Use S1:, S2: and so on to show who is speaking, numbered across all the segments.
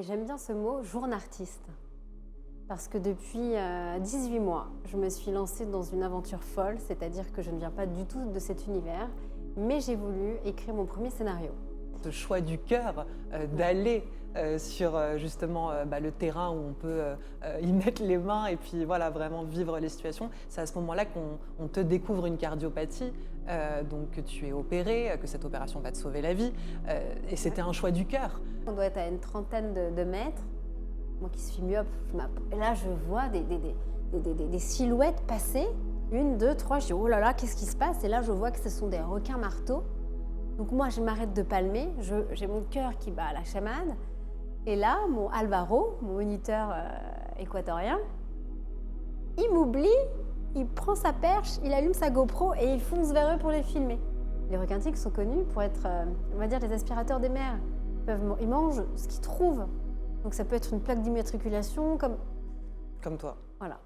S1: J'aime bien ce mot journartiste parce que depuis 18 mois, je me suis lancée dans une aventure folle, c'est-à-dire que je ne viens pas du tout de cet univers, mais j'ai voulu écrire mon premier scénario.
S2: Ce choix du cœur d'aller sur justement le terrain où on peut y mettre les mains et puis voilà, vraiment vivre les situations. C'est à ce moment-là qu'on te découvre une cardiopathie, donc que tu es opéré, que cette opération va te sauver la vie. Et c'était un choix du cœur.
S1: On doit être à une trentaine de mètres, moi qui suis myope, et là je vois des silhouettes passer, une, deux, trois, je dis oh là là, qu'est-ce qui se passe? Et là je vois que ce sont des requins marteaux. Donc moi, je m'arrête de palmer, j'ai mon cœur qui bat à la chamade. Et là, mon Alvaro, mon moniteur équatorien, il m'oublie, il prend sa perche, il allume sa GoPro et il fonce vers eux pour les filmer. Les requins tigres sont connus pour être, on va dire, des aspirateurs des mers. Ils mangent ce qu'ils trouvent. Donc ça peut être une plaque d'immatriculation,
S2: Comme toi.
S1: Voilà.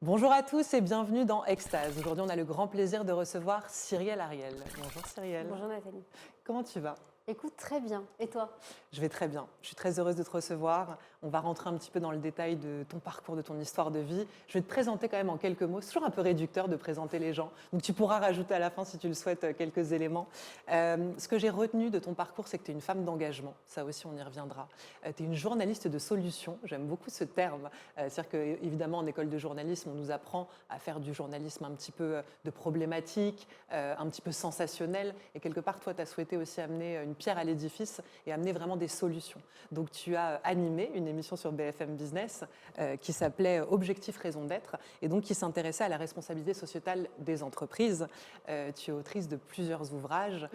S2: Bonjour à tous et bienvenue dans Extase. Aujourd'hui, on a le grand plaisir de recevoir Cyrielle Ariel. Bonjour Cyrielle.
S1: Bonjour Nathalie.
S2: Comment tu vas?
S1: Écoute, très bien. Et toi?
S2: Je vais très bien. Je suis très heureuse de te recevoir. On va rentrer un petit peu dans le détail de ton parcours, de ton histoire de vie. Je vais te présenter quand même en quelques mots. C'est toujours un peu réducteur de présenter les gens. Donc tu pourras rajouter à la fin, si tu le souhaites, quelques éléments. Ce que j'ai retenu de ton parcours, c'est que tu es une femme d'engagement. Ça aussi, on y reviendra. Tu es une journaliste de solutions. J'aime beaucoup ce terme. C'est-à-dire qu'évidemment, en école de journalisme, on nous apprend à faire du journalisme un petit peu de problématique, un petit peu sensationnel. Et quelque part, toi, tu as souhaité aussi amener une pierre à l'édifice et amener vraiment des solutions. Donc tu as animé une émission sur BFM Business qui s'appelait Objectif Raison d'être et donc qui s'intéressait à la responsabilité sociétale des entreprises. Tu es autrice de plusieurs ouvrages,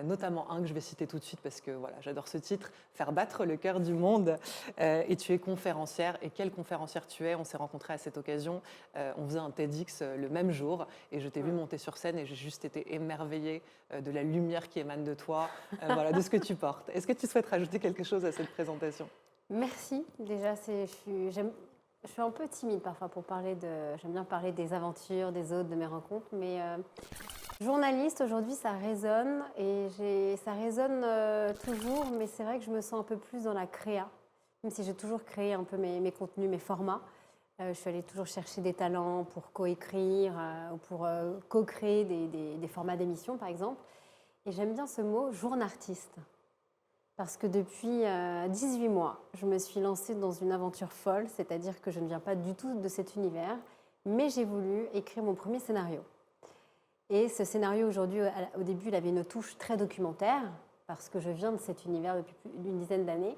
S2: notamment un que je vais citer tout de suite parce que voilà, j'adore ce titre, Faire battre le cœur du monde. Et tu es conférencière. Et quelle conférencière tu es? On s'est rencontrés à cette occasion. On faisait un TEDx le même jour et je t'ai vu monter sur scène et j'ai juste été émerveillée de la lumière qui émane de toi, voilà, de ce que tu portes. Est-ce que tu souhaites rajouter quelque chose à cette présentation?
S1: Merci. Déjà, je suis un peu timide parfois pour parler j'aime bien parler des aventures, des autres, de mes rencontres, mais journaliste, aujourd'hui, ça résonne et ça résonne toujours, mais c'est vrai que je me sens un peu plus dans la créa, même si j'ai toujours créé un peu mes contenus, mes formats. Je suis allée toujours chercher des talents pour coécrire ou pour co-créer des formats d'émissions, par exemple. Et j'aime bien ce mot journartiste. Parce que depuis 18 mois, je me suis lancée dans une aventure folle, c'est-à-dire que je ne viens pas du tout de cet univers, mais j'ai voulu écrire mon premier scénario. Et ce scénario, aujourd'hui, au début, il avait une touche très documentaire, parce que je viens de cet univers depuis plus d'une dizaine d'années.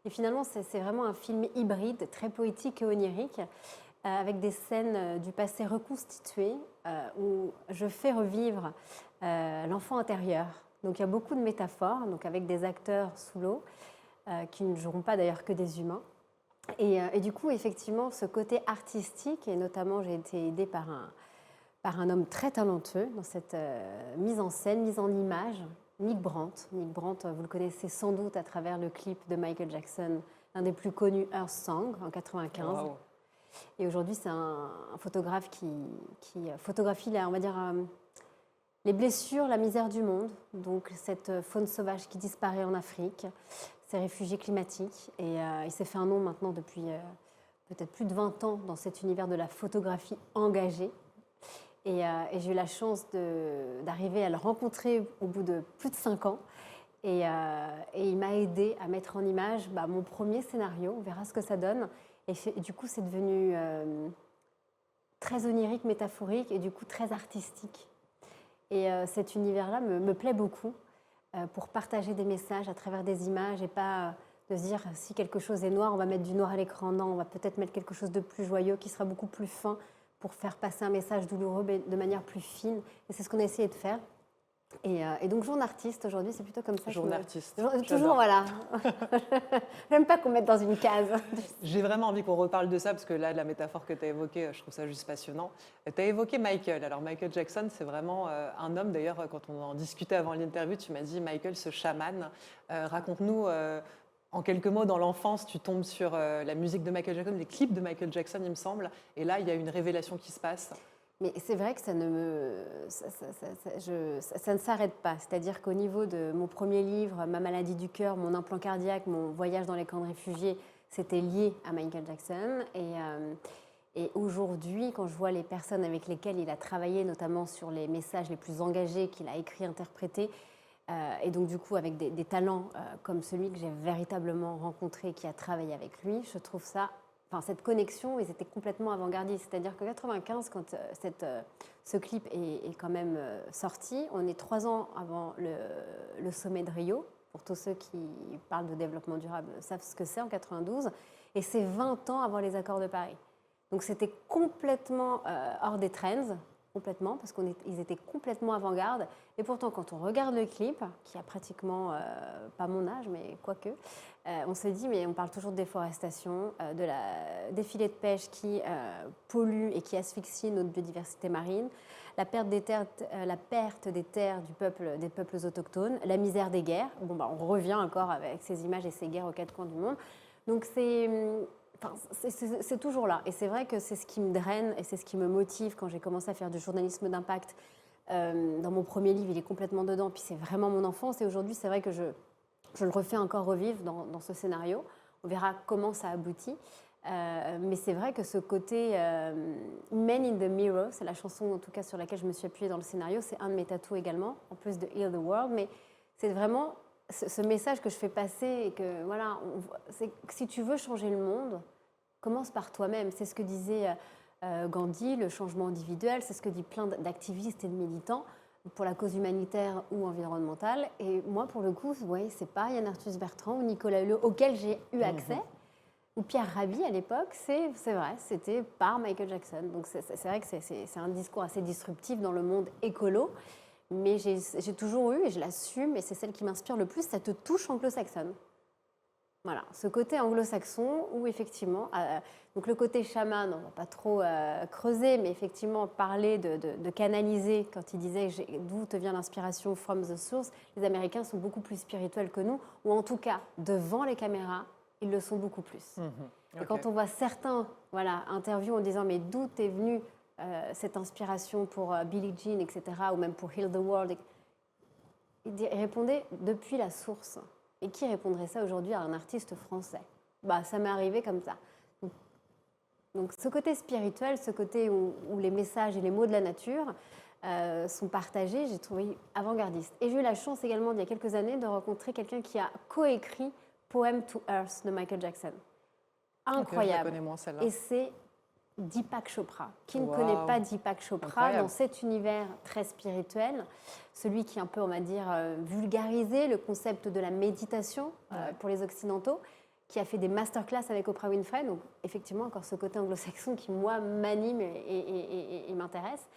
S1: Et finalement, c'est vraiment un film hybride, très poétique et onirique, avec des scènes du passé reconstituées, où je fais revivre l'enfant intérieur. Donc il y a beaucoup de métaphores, donc avec des acteurs sous l'eau, qui ne joueront pas d'ailleurs que des humains. Et du coup, effectivement, ce côté artistique, et notamment j'ai été aidée par un homme très talentueux dans cette mise en scène, mise en image, Nick Brandt. Nick Brandt, vous le connaissez sans doute à travers le clip de Michael Jackson, l'un des plus connus, Earth Song, en 1995. Wow. Et aujourd'hui, c'est un photographe qui photographie, on va dire, les blessures, la misère du monde, donc cette faune sauvage qui disparaît en Afrique, ces réfugiés climatiques. Et il s'est fait un nom maintenant depuis peut-être plus de 20 ans dans cet univers de la photographie engagée. Et j'ai eu la chance d'arriver à le rencontrer au bout de plus de 5 ans. Et il m'a aidé à mettre en image mon premier scénario. On verra ce que ça donne. Et du coup, c'est devenu très onirique, métaphorique et du coup très artistique. Et cet univers-là me plaît beaucoup pour partager des messages à travers des images et pas de se dire si quelque chose est noir, on va mettre du noir à l'écran. Non, on va peut-être mettre quelque chose de plus joyeux qui sera beaucoup plus fin pour faire passer un message douloureux mais de manière plus fine. Et c'est ce qu'on a essayé de faire. Et donc, journartiste, aujourd'hui, c'est plutôt comme ça.
S2: Journartiste.
S1: Toujours, voilà. J'aime pas qu'on mette dans une case.
S2: J'ai vraiment envie qu'on reparle de ça, parce que là, la métaphore que tu as évoquée, je trouve ça juste passionnant. Tu as évoqué Michael. Alors, Michael Jackson, c'est vraiment un homme. D'ailleurs, quand on en discutait avant l'interview, tu m'as dit, Michael, ce chaman. Raconte-nous, en quelques mots, dans l'enfance, tu tombes sur la musique de Michael Jackson, les clips de Michael Jackson, il me semble. Et là, il y a une révélation qui se passe.
S1: Mais c'est vrai que ça ne s'arrête pas. C'est-à-dire qu'au niveau de mon premier livre, Ma maladie du cœur, mon implant cardiaque, mon voyage dans les camps de réfugiés, c'était lié à Michael Jackson. Et aujourd'hui, quand je vois les personnes avec lesquelles il a travaillé, notamment sur les messages les plus engagés qu'il a écrits, interprétés, et donc du coup avec des talents comme celui que j'ai véritablement rencontré, qui a travaillé avec lui, je trouve ça... Enfin, cette connexion, ils étaient complètement avant-gardistes. C'est-à-dire qu'en 95, quand ce clip est quand même sorti, on est 3 ans avant le sommet de Rio. Pour tous ceux qui parlent de développement durable savent ce que c'est en 92. Et c'est 20 ans avant les accords de Paris. Donc c'était complètement hors des trends, complètement, parce qu'ils étaient complètement avant-garde. Et pourtant, quand on regarde le clip, qui a pratiquement pas mon âge, mais quoique, on se dit, mais on parle toujours de déforestation, de la défilé de pêche qui pollue et qui asphyxie notre biodiversité marine, la perte des terres des peuples autochtones, la misère des guerres. Bon, bah, on revient encore avec ces images et ces guerres aux 4 coins du monde. Donc c'est toujours là. Et c'est vrai que c'est ce qui me draine et c'est ce qui me motive quand j'ai commencé à faire du journalisme d'impact. Dans mon premier livre, il est complètement dedans, puis c'est vraiment mon enfance. Et aujourd'hui, c'est vrai que je le refais encore revivre dans ce scénario. On verra comment ça aboutit. Mais c'est vrai que ce côté Men in the Mirror, c'est la chanson en tout cas sur laquelle je me suis appuyée dans le scénario, c'est un de mes tatous également, en plus de Heal the World. Mais c'est vraiment ce message que je fais passer et que voilà, si tu veux changer le monde, commence par toi-même. C'est ce que disait Gandhi, le changement individuel, c'est ce que dit plein d'activistes et de militants pour la cause humanitaire ou environnementale. Et moi, pour le coup, ouais, c'est pas Yann Arthus Bertrand ou Nicolas Hulot auquel j'ai eu accès, ou Pierre Rabhi à l'époque, c'est vrai, c'était par Michael Jackson. Donc c'est vrai que c'est un discours assez disruptif dans le monde écolo, mais j'ai toujours eu, et je l'assume, et c'est celle qui m'inspire le plus, cette touche anglo-saxonne. Voilà, ce côté anglo-saxon où effectivement, donc le côté chaman, on ne va pas trop creuser, mais effectivement parler de canaliser, quand il disait d'où te vient l'inspiration, from the source, les Américains sont beaucoup plus spirituels que nous, ou en tout cas, devant les caméras, ils le sont beaucoup plus. Et quand on voit certains interviews en disant mais d'où t'es venue cette inspiration pour Billie Jean, etc., ou même pour Heal the World, il répondait depuis la source. Et qui répondrait ça aujourd'hui à un artiste français? Bah, ça m'est arrivé comme ça. Donc ce côté spirituel, ce côté où les messages et les mots de la nature sont partagés, j'ai trouvé avant-gardiste. Et j'ai eu la chance également, il y a quelques années, de rencontrer quelqu'un qui a coécrit Poem to Earth de Michael Jackson. Incroyable.
S2: Je la connais moins, celle-là.
S1: Et c'est Deepak Chopra. Qui ne
S2: Wow.
S1: connaît pas Deepak Chopra?
S2: Incroyable.
S1: Dans cet univers très spirituel, celui qui un peu, on va dire, vulgarisé le concept de la méditation pour les Occidentaux, qui a fait des masterclass avec Oprah Winfrey. Donc effectivement, encore ce côté anglo-saxon qui, moi, m'anime et m'intéresse,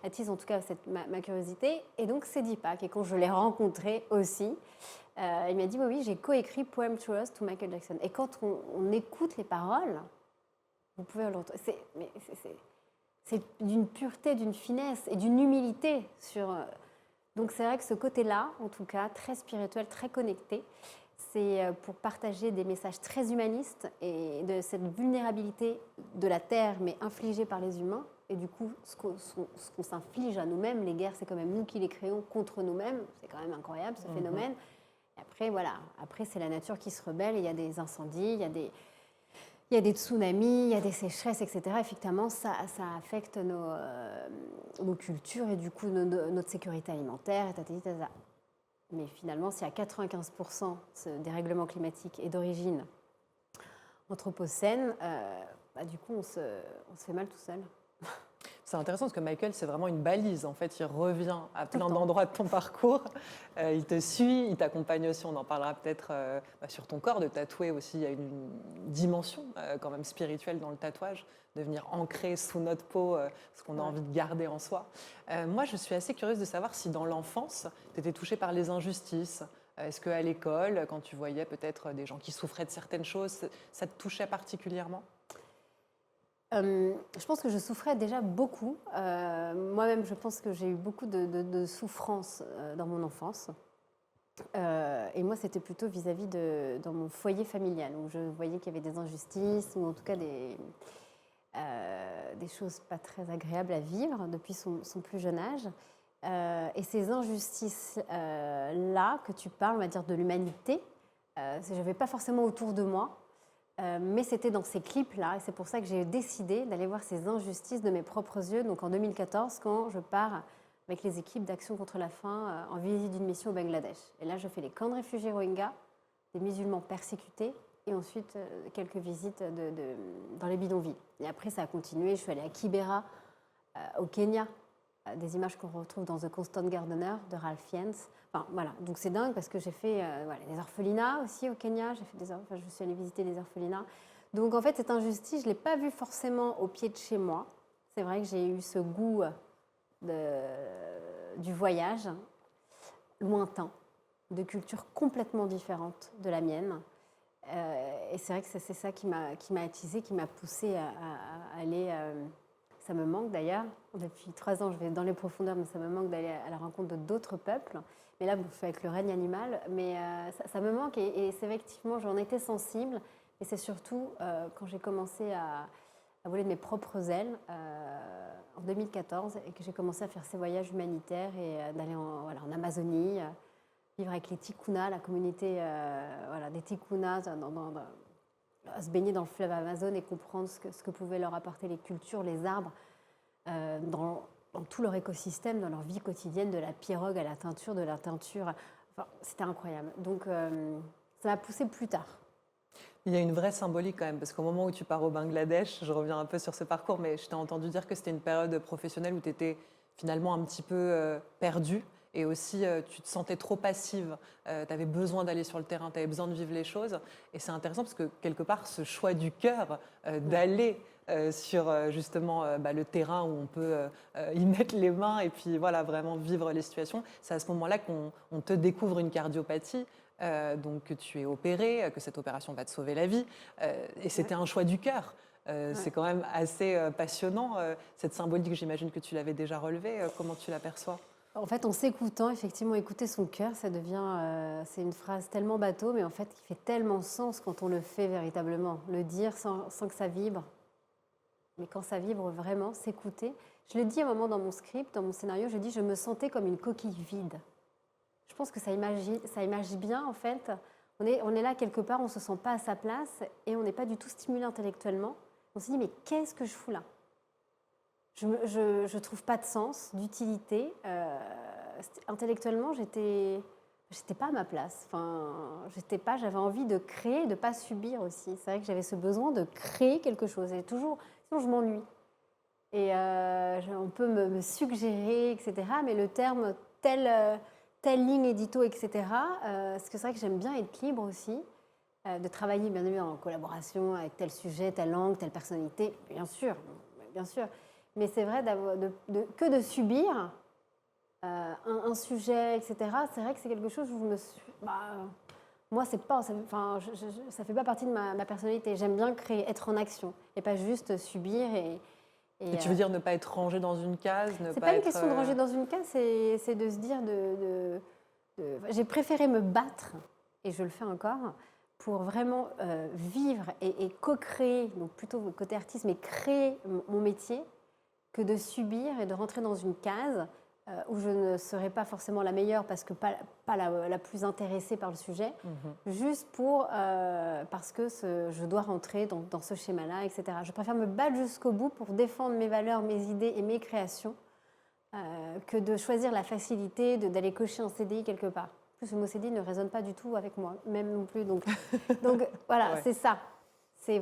S1: attise en tout cas ma curiosité. Et donc c'est Deepak. Et quand je l'ai rencontré aussi, il m'a dit, oui, j'ai coécrit Poem to Us to Michael Jackson. Et quand on écoute les paroles, vous pouvez le retrouver. C'est d'une pureté, d'une finesse et d'une humilité. Donc c'est vrai que ce côté-là, en tout cas, très spirituel, très connecté, c'est pour partager des messages très humanistes et de cette vulnérabilité de la Terre, mais infligée par les humains. Et du coup, ce qu'on s'inflige à nous-mêmes, les guerres, c'est quand même nous qui les créons contre nous-mêmes. C'est quand même incroyable, ce phénomène. Et après, voilà. Après, c'est la nature qui se rebelle. Il y a des incendies, il y a des tsunamis, il y a des sécheresses, etc. Effectivement, ça affecte nos cultures et du coup notre sécurité alimentaire, etc. Mais finalement, si à 95% ce dérèglement climatique est d'origine anthropocène, du coup, on se fait mal tout seul.
S2: C'est intéressant parce que Michael, c'est vraiment une balise. En fait, il revient à plein d'endroits de ton parcours. Il te suit, il t'accompagne aussi. On en parlera peut-être sur ton corps, de tatouer aussi. Il y a une dimension quand même spirituelle dans le tatouage, de venir ancrer sous notre peau ce qu'on a envie de garder en soi. Moi, je suis assez curieuse de savoir si dans l'enfance, tu étais touchée par les injustices. Est-ce qu'à l'école, quand tu voyais peut-être des gens qui souffraient de certaines choses, ça te touchait particulièrement ?
S1: Je pense que je souffrais déjà beaucoup. Moi-même, je pense que j'ai eu beaucoup de souffrances dans mon enfance. Et moi, c'était plutôt vis-à-vis dans mon foyer familial, où je voyais qu'il y avait des injustices, ou en tout cas des choses pas très agréables à vivre depuis son plus jeune âge. Et ces injustices-là que tu parles, on va dire de l'humanité, je n'avais pas forcément autour de moi, mais c'était dans ces clips-là. Et c'est pour ça que j'ai décidé d'aller voir ces injustices de mes propres yeux. Donc en 2014, quand je pars avec les équipes d'Action contre la faim en visite d'une mission au Bangladesh. Et là, je fais les camps de réfugiés Rohingyas, des musulmans persécutés, et ensuite quelques visites dans les bidonvilles. Et après, ça a continué. Je suis allée à Kibera, au Kenya, des images qu'on retrouve dans The Constant Gardener de Ralph Fiennes. Enfin, voilà. Donc c'est dingue parce que j'ai fait des orphelinats aussi au Kenya. Je suis allée visiter des orphelinats. Donc en fait, cette injustice, je ne l'ai pas vue forcément au pied de chez moi. C'est vrai que j'ai eu ce goût du voyage lointain, de cultures complètement différentes de la mienne. Et c'est vrai que c'est ça qui m'a attisée, qui m'a poussée à aller... ça me manque d'ailleurs. Depuis 3 ans, je vais dans les profondeurs, mais ça me manque d'aller à la rencontre d'autres peuples. Mais là, je suis avec le règne animal. Mais ça me manque et c'est effectivement, j'en étais sensible. Et c'est surtout quand j'ai commencé à voler de mes propres ailes en 2014 et que j'ai commencé à faire ces voyages humanitaires et d'aller en Amazonie, vivre avec les Tikuna, la communauté des Tikuna, se baigner dans le fleuve Amazon et comprendre ce que pouvaient leur apporter les cultures, les arbres, dans tout leur écosystème, dans leur vie quotidienne, de la pirogue à la teinture, de la teinture. Enfin, c'était incroyable. Donc, ça m'a poussée plus tard.
S2: Il y a une vraie symbolique quand même, parce qu'au moment où tu pars au Bangladesh, je reviens un peu sur ce parcours, mais je t'ai entendu dire que c'était une période professionnelle où tu étais finalement un petit peu perdue. Et aussi, tu te sentais trop passive, tu avais besoin d'aller sur le terrain, tu avais besoin de vivre les choses. Et c'est intéressant parce que quelque part, ce choix du cœur d'aller sur justement le terrain où on peut y mettre les mains et puis voilà, vraiment vivre les situations, c'est à ce moment-là qu'on te découvre une cardiopathie. Donc que tu es opéré, que cette opération va te sauver la vie. Et c'était un choix du cœur. C'est quand même assez passionnant, cette symbolique, j'imagine que tu l'avais déjà relevée. Comment tu l'aperçois ?
S1: En fait, en s'écoutant, effectivement, écouter son cœur, ça devient... c'est une phrase tellement bateau, mais en fait, qui fait tellement sens quand on le fait véritablement. Le dire sans que ça vibre. Mais quand ça vibre vraiment, s'écouter. Je le dis à un moment dans mon script, dans mon scénario, je dis « je me sentais comme une coquille vide ». Je pense que ça imagine bien, en fait. On est là quelque part, on ne se sent pas à sa place et on n'est pas du tout stimulé intellectuellement. On se dit, mais qu'est-ce que je fous là ? Je ne trouve pas de sens, d'utilité. Intellectuellement, j'étais pas à ma place. Enfin, j'avais envie de créer, de ne pas subir aussi. C'est vrai que j'avais ce besoin de créer quelque chose. Et toujours, sinon je m'ennuie. Et on peut me suggérer, etc. Mais le terme telle ligne édito, etc. Parce que c'est vrai que j'aime bien être libre aussi, de travailler bien évidemment en collaboration avec tel sujet, telle langue, telle personnalité, bien sûr. Mais c'est vrai que de subir un sujet, etc. C'est vrai que c'est quelque chose où je me suis... moi, c'est pas, ça fait pas partie de ma personnalité. J'aime bien créer, être en action et pas juste subir
S2: Et tu veux dire ne pas être rangé dans une case,
S1: c'est pas une question de ranger dans une case, c'est de se dire j'ai préféré me battre, et je le fais encore, pour vraiment vivre et co-créer, donc plutôt le côté artiste, mais créer mon métier, que de subir et de rentrer dans une case où je ne serai pas forcément la meilleure parce que pas la plus intéressée par le sujet, juste parce que je dois rentrer dans ce schéma-là, etc. Je préfère me battre jusqu'au bout pour défendre mes valeurs, mes idées et mes créations que de choisir la facilité d'aller cocher un CDI quelque part. En plus, le mot CDI ne résonne pas du tout avec moi, même non plus. Donc voilà, ouais. C'est ça. C'est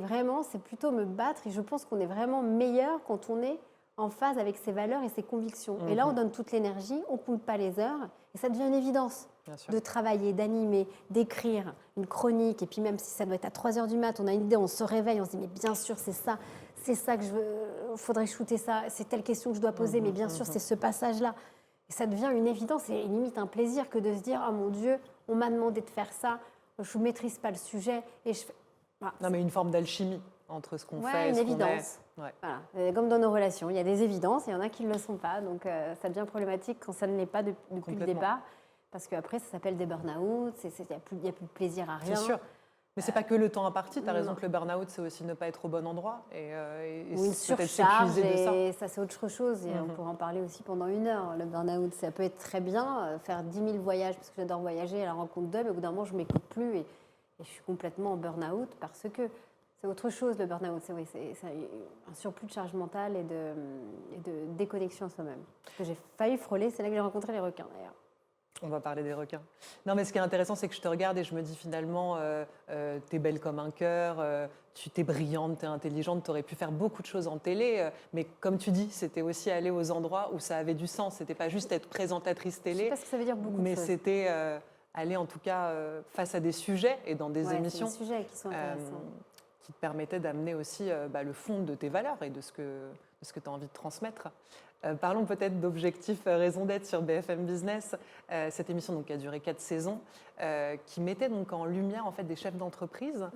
S1: plutôt me battre et je pense qu'on est vraiment meilleur quand on est en phase avec ses valeurs et ses convictions. Et là, on donne toute l'énergie, on ne compte pas les heures, et ça devient une évidence de travailler, d'animer, d'écrire une chronique. Et puis même si ça doit être à 3h du mat, on a une idée, on se réveille, on se dit, mais bien sûr, c'est ça que je veux, faudrait shooter ça, c'est telle question que je dois poser, mais bien sûr, c'est ce passage-là. Et ça devient une évidence et limite un plaisir que de se dire, oh mon Dieu, on m'a demandé de faire ça, je ne maîtrise pas le sujet. Et je fais... Voilà,
S2: non, mais une forme d'alchimie entre ce qu'on fait et ce qu'on est.
S1: Une évidence. Ouais. Voilà. Comme dans nos relations, il y a des évidences et il y en a qui ne le sont pas. Donc ça devient problématique quand ça ne l'est pas depuis le départ. Parce qu'après, ça s'appelle des burn-out, il n'y a plus de plaisir à rien.
S2: C'est sûr. Mais c'est pas que le temps imparti, tu as raison
S1: Non.
S2: que le burn-out, c'est aussi ne pas être au bon endroit et
S1: Ou une
S2: peut-être
S1: surcharge,
S2: s'épuiser de ça.
S1: et ça c'est autre chose. Et on pourrait en parler aussi pendant 1 heure. Le burn-out, ça peut être très bien, faire 10 000 voyages, parce que j'adore voyager à la rencontre d'eux, mais au bout d'un moment, je ne m'écoute plus et je suis complètement en burn-out parce que c'est autre chose le burn-out. C'est oui, c'est un surplus de charge mentale et de déconnexion à soi-même. Ce que j'ai failli frôler, c'est là que j'ai rencontré les requins d'ailleurs.
S2: On va parler des requins. Non, mais ce qui est intéressant, c'est que je te regarde et je me dis finalement, t'es belle comme un cœur, tu t'es brillante, t'es intelligente, t'aurais pu faire beaucoup de choses en télé, mais comme tu dis, c'était aussi aller aux endroits où ça avait du sens. C'était pas juste être présentatrice
S1: Je sais
S2: télé,
S1: pas ce que ça veut dire beaucoup de
S2: mais
S1: choses.
S2: c'était aller en tout cas face à des sujets et dans des
S1: Ouais,
S2: émissions
S1: c'est des sujets qui sont intéressants.
S2: qui te permettaient d'amener aussi le fond de tes valeurs et de ce que tu as envie de transmettre. Parlons peut-être d'Objectif Raison d'être sur BFM Business, cette émission donc, qui a duré 4 saisons, qui mettait donc en lumière en fait, des chefs d'entreprise,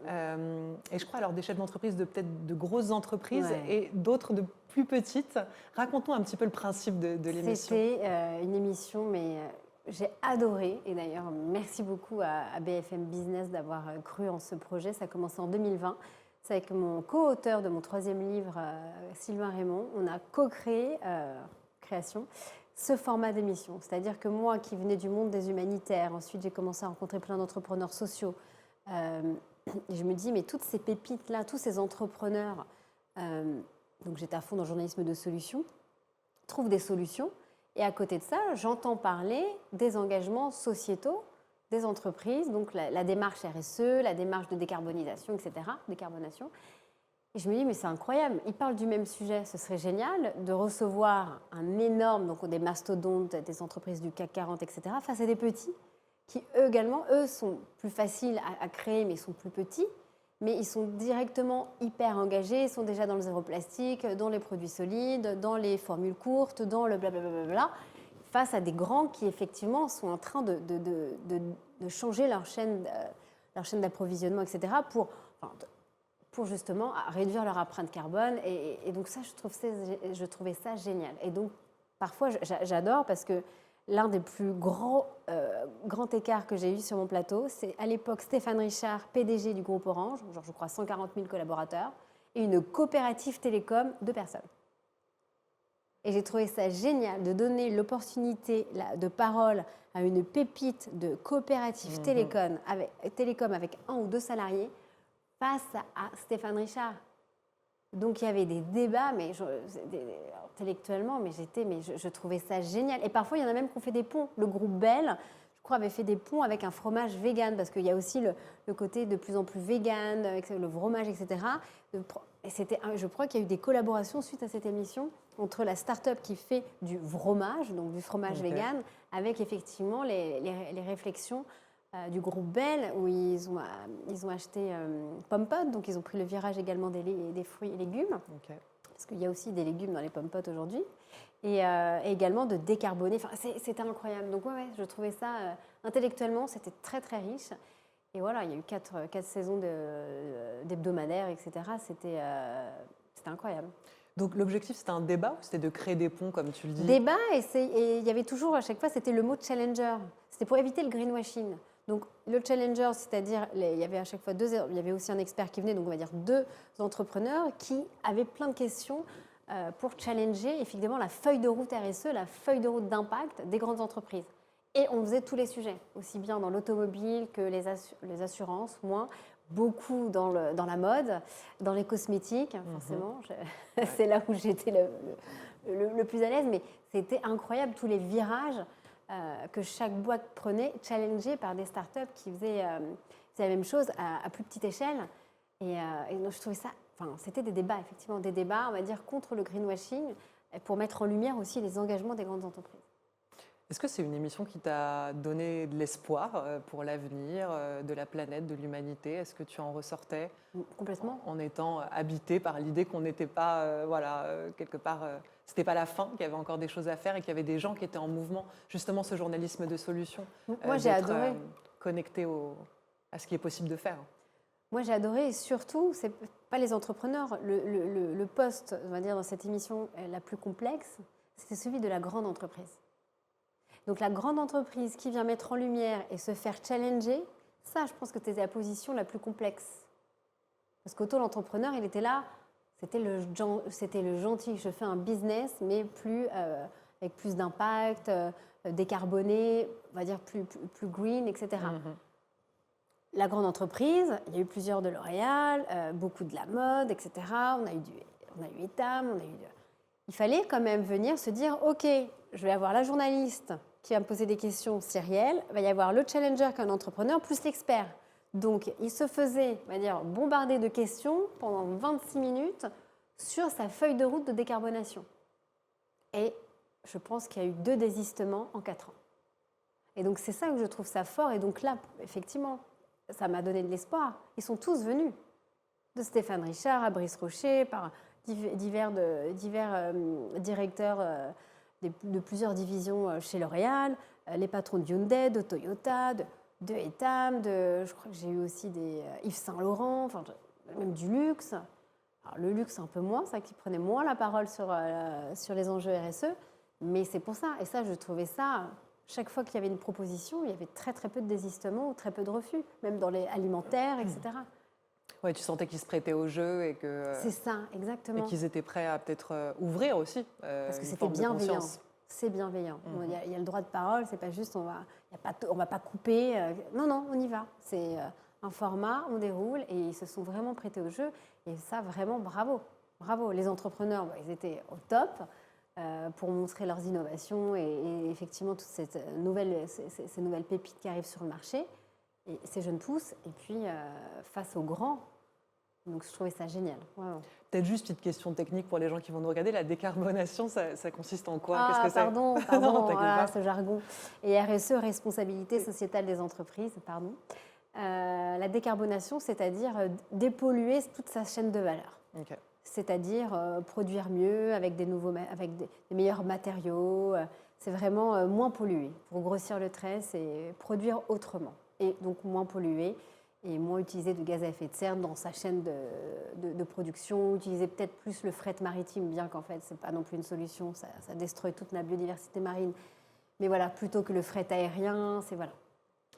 S2: et je crois alors des chefs d'entreprise de peut-être de grosses entreprises et d'autres de plus petites. Raconte-nous un petit peu le principe de l'émission.
S1: C'était une émission, mais j'ai adoré. Et d'ailleurs, merci beaucoup à BFM Business d'avoir cru en ce projet. Ça a commencé en 2020. C'est avec mon co-auteur de mon 3e livre, Sylvain Raymond. On a co-créé, création, ce format d'émission. C'est-à-dire que moi, qui venais du monde des humanitaires, ensuite j'ai commencé à rencontrer plein d'entrepreneurs sociaux. Et je me dis, mais toutes ces pépites-là, tous ces entrepreneurs, donc j'étais à fond dans le journalisme de solutions, trouvent des solutions. Et à côté de ça, j'entends parler des engagements sociétaux des entreprises, donc la démarche RSE, la démarche de décarbonisation, etc., décarbonation. Et je me dis, mais c'est incroyable, ils parlent du même sujet, ce serait génial de recevoir un énorme, donc des mastodontes, des entreprises du CAC 40, etc., face à des petits, qui eux également, sont plus faciles à créer, mais ils sont plus petits, mais ils sont directement hyper engagés, ils sont déjà dans le zéro plastique, dans les produits solides, dans les formules courtes, dans le blablabla, face à des grands qui, effectivement, sont en train de changer leur chaîne d'approvisionnement, etc., pour justement réduire leur empreinte carbone. Et donc ça, je trouvais ça génial. Et donc, parfois, j'adore parce que l'un des plus grands écarts que j'ai eu sur mon plateau, c'est à l'époque Stéphane Richard, PDG du groupe Orange, genre je crois 140 000 collaborateurs, et une coopérative télécom de personnes. Et j'ai trouvé ça génial de donner l'opportunité de parole à une pépite de coopérative télécom avec 1 ou 2 salariés face à Stéphane Richard. Donc il y avait des débats, mais intellectuellement, mais je trouvais ça génial. Et parfois, il y en a même qui ont fait des ponts. Le groupe Bell, je crois, avait fait des ponts avec un fromage vegan, parce qu'il y a aussi le côté de plus en plus vegan, avec le fromage, etc. Et je crois qu'il y a eu des collaborations suite à cette émission entre la start-up qui fait du fromage, donc du fromage vegan, avec effectivement les réflexions du groupe Bell, où ils ont acheté Pompot, donc ils ont pris le virage également des fruits et légumes, parce qu'il y a aussi des légumes dans les Pompot aujourd'hui, et également de décarboner. Enfin, c'était incroyable. Donc ouais, je trouvais ça intellectuellement, c'était très très riche. Et voilà, il y a eu 4 saisons d'hebdomadaires, etc. C'était incroyable.
S2: Donc l'objectif, c'était un débat ou c'était de créer des ponts, comme tu le dis?
S1: Débat, et il y avait toujours, à chaque fois, c'était le mot challenger. C'était pour éviter le greenwashing. Donc le challenger, c'est-à-dire, il y avait à chaque fois il y avait aussi un expert qui venait, donc on va dire 2 entrepreneurs qui avaient plein de questions pour challenger effectivement la feuille de route RSE, la feuille de route d'impact des grandes entreprises. Et on faisait tous les sujets, aussi bien dans l'automobile que les assurances, moins, beaucoup dans la mode, dans les cosmétiques, forcément. C'est là où j'étais le plus à l'aise, mais c'était incroyable, tous les virages que chaque boîte prenait, challengée par des startups qui faisaient la même chose à plus petite échelle. Et donc je trouvais ça, c'était des débats, effectivement, des débats, on va dire, contre le greenwashing, pour mettre en lumière aussi les engagements des grandes entreprises.
S2: Est-ce que c'est une émission qui t'a donné de l'espoir pour l'avenir de la planète, de l'humanité? Est-ce que tu en ressortais
S1: complètement
S2: en étant habité par l'idée qu'on n'était pas, quelque part, c'était pas la fin, qu'il y avait encore des choses à faire et qu'il y avait des gens qui étaient en mouvement, justement ce journalisme de solution?
S1: Moi, j'ai adoré.
S2: Connecté à ce qui est possible de faire.
S1: Moi, j'ai adoré, et surtout, c'est pas les entrepreneurs. Le poste, on va dire, dans cette émission la plus complexe, c'était celui de la grande entreprise. Donc la grande entreprise qui vient mettre en lumière et se faire challenger, Ça, je pense que c'était la position la plus complexe. Parce qu'auto-l'entrepreneur, il était là, c'était le gentil. Je fais un business, mais avec plus d'impact, décarboné, on va dire plus green, etc. La grande entreprise, il y a eu plusieurs de L'Oréal, beaucoup de la mode, etc. On a eu Etam, il fallait quand même venir se dire, OK, je vais avoir la journaliste qui va me poser des questions si réelles, il va y avoir le challenger qui est un entrepreneur, plus l'expert. Donc, il se faisait, on va dire, bombarder de questions pendant 26 minutes sur sa feuille de route de décarbonation. Et je pense qu'il y a eu 2 désistements en 4 ans. Et donc, c'est ça que je trouve ça fort. Et donc là, effectivement, ça m'a donné de l'espoir. Ils sont tous venus. De Stéphane Richard à Brice Rocher, par divers directeurs de plusieurs divisions chez L'Oréal, les patrons de Hyundai, de Toyota, de Etam, je crois que j'ai eu aussi des Yves Saint Laurent, enfin, même du luxe. Alors, le luxe, un peu moins, ça qui prenait moins la parole sur les enjeux RSE, mais c'est pour ça. Et ça, je trouvais ça, chaque fois qu'il y avait une proposition, il y avait très très peu de désistements ou très peu de refus, même dans les alimentaires, etc.
S2: Ouais, tu sentais qu'ils se prêtaient au jeu et que.
S1: C'est ça, exactement.
S2: Et qu'ils étaient prêts à peut-être ouvrir aussi.
S1: Parce que c'était bienveillant. C'est bienveillant. Il y a le droit de parole, c'est pas juste on va pas couper. Non, on y va. C'est un format, on déroule et ils se sont vraiment prêtés au jeu. Et ça, vraiment, bravo. Bravo. Les entrepreneurs, ils étaient au top pour montrer leurs innovations et effectivement toutes ces nouvelles pépites qui arrivent sur le marché. Et ces jeunes pousses. Et puis, face aux grands, donc je trouvais ça génial. Vraiment.
S2: Peut-être juste petite question technique pour les gens qui vont nous regarder. La décarbonation, ça consiste en quoi?
S1: Qu'est-ce que pardon,
S2: non,
S1: voilà, ce jargon. Et RSE, responsabilité sociétale des entreprises, pardon. La décarbonation, c'est-à-dire dépolluer toute sa chaîne de valeur.
S2: Okay.
S1: C'est-à-dire produire mieux avec des meilleurs matériaux. C'est vraiment moins polluer. Pour grossir le trait, c'est produire autrement. Et donc moins polluer et moins utiliser de gaz à effet de serre dans sa chaîne de production, utiliser peut-être plus le fret maritime, bien qu'en fait, ce n'est pas non plus une solution, ça détruit toute la biodiversité marine. Mais voilà, plutôt que le fret aérien, c'est voilà,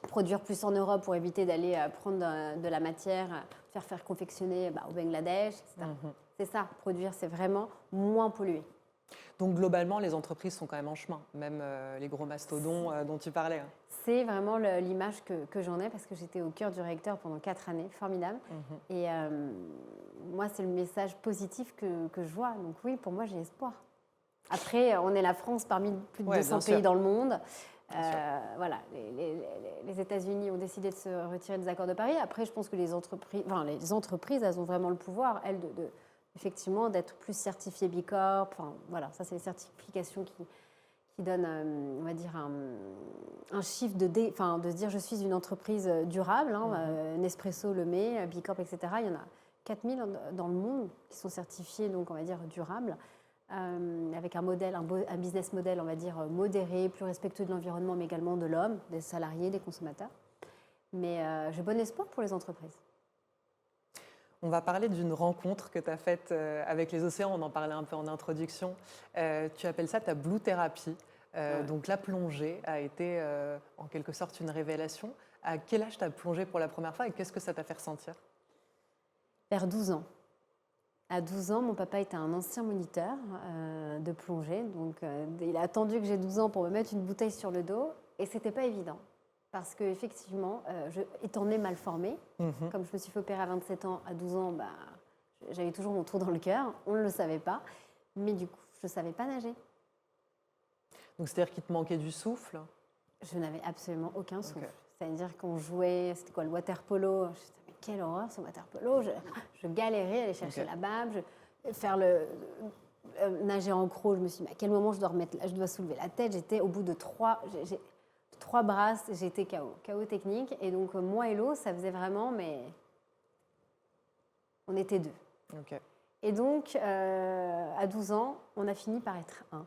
S1: produire plus en Europe pour éviter d'aller prendre de la matière, faire confectionner au Bangladesh, etc. C'est ça, produire, c'est vraiment moins polluer.
S2: Donc globalement, les entreprises sont quand même en chemin, même les gros mastodons dont tu parlais. Hein.
S1: C'est vraiment l'image que j'en ai parce que j'étais au cœur du réacteur pendant 4 années, formidable. Et moi, c'est le message positif que je vois. Donc oui, pour moi, j'ai espoir. Après, on est la France parmi plus de 200 pays dans le monde. Voilà, les États-Unis ont décidé de se retirer des accords de Paris. Après, je pense que les entreprises, elles ont vraiment le pouvoir, elles, effectivement, d'être plus certifiées B Corp. Enfin, voilà, ça, c'est les certifications qui donnent, on va dire, un chiffre de se dire je suis une entreprise durable. Nespresso le met, B Corp, etc. Il y en a 4000 dans le monde qui sont certifiés, donc on va dire durables. Avec un business model, on va dire, modéré, plus respectueux de l'environnement, mais également de l'homme, des salariés, des consommateurs. Mais j'ai bon espoir pour les entreprises.
S2: On va parler d'une rencontre que tu as faite avec les océans, on en parlait un peu en introduction. Tu appelles ça ta Blue Therapy. Donc la plongée a été en quelque sorte une révélation. À quel âge tu as plongé pour la première fois et qu'est-ce que ça t'a fait ressentir?
S1: Vers 12 ans. À 12 ans, mon papa était un ancien moniteur de plongée. Donc, il a attendu que j'ai 12 ans pour me mettre une bouteille sur le dos. Et ce n'était pas évident. Parce qu'effectivement, étant née mal formée, comme je me suis fait opérer à 27 ans, à 12 ans, j'avais toujours mon trou dans le cœur. On ne le savait pas. Mais du coup, je ne savais pas nager.
S2: Donc, c'est-à-dire qu'il te manquait du souffle?
S1: Je n'avais absolument aucun souffle. Okay. C'est-à-dire qu'on jouait, c'était quoi, le water polo? Quelle horreur ce water polo, je galérais à aller chercher la barbe, nager en crawl, je me suis dit à quel moment je dois soulever la tête, j'étais au bout de 3 brasses, j'étais KO technique, et donc moi et l'eau, ça faisait vraiment, mais on était 2.
S2: Okay.
S1: Et donc, à 12 ans, on a fini par être 1.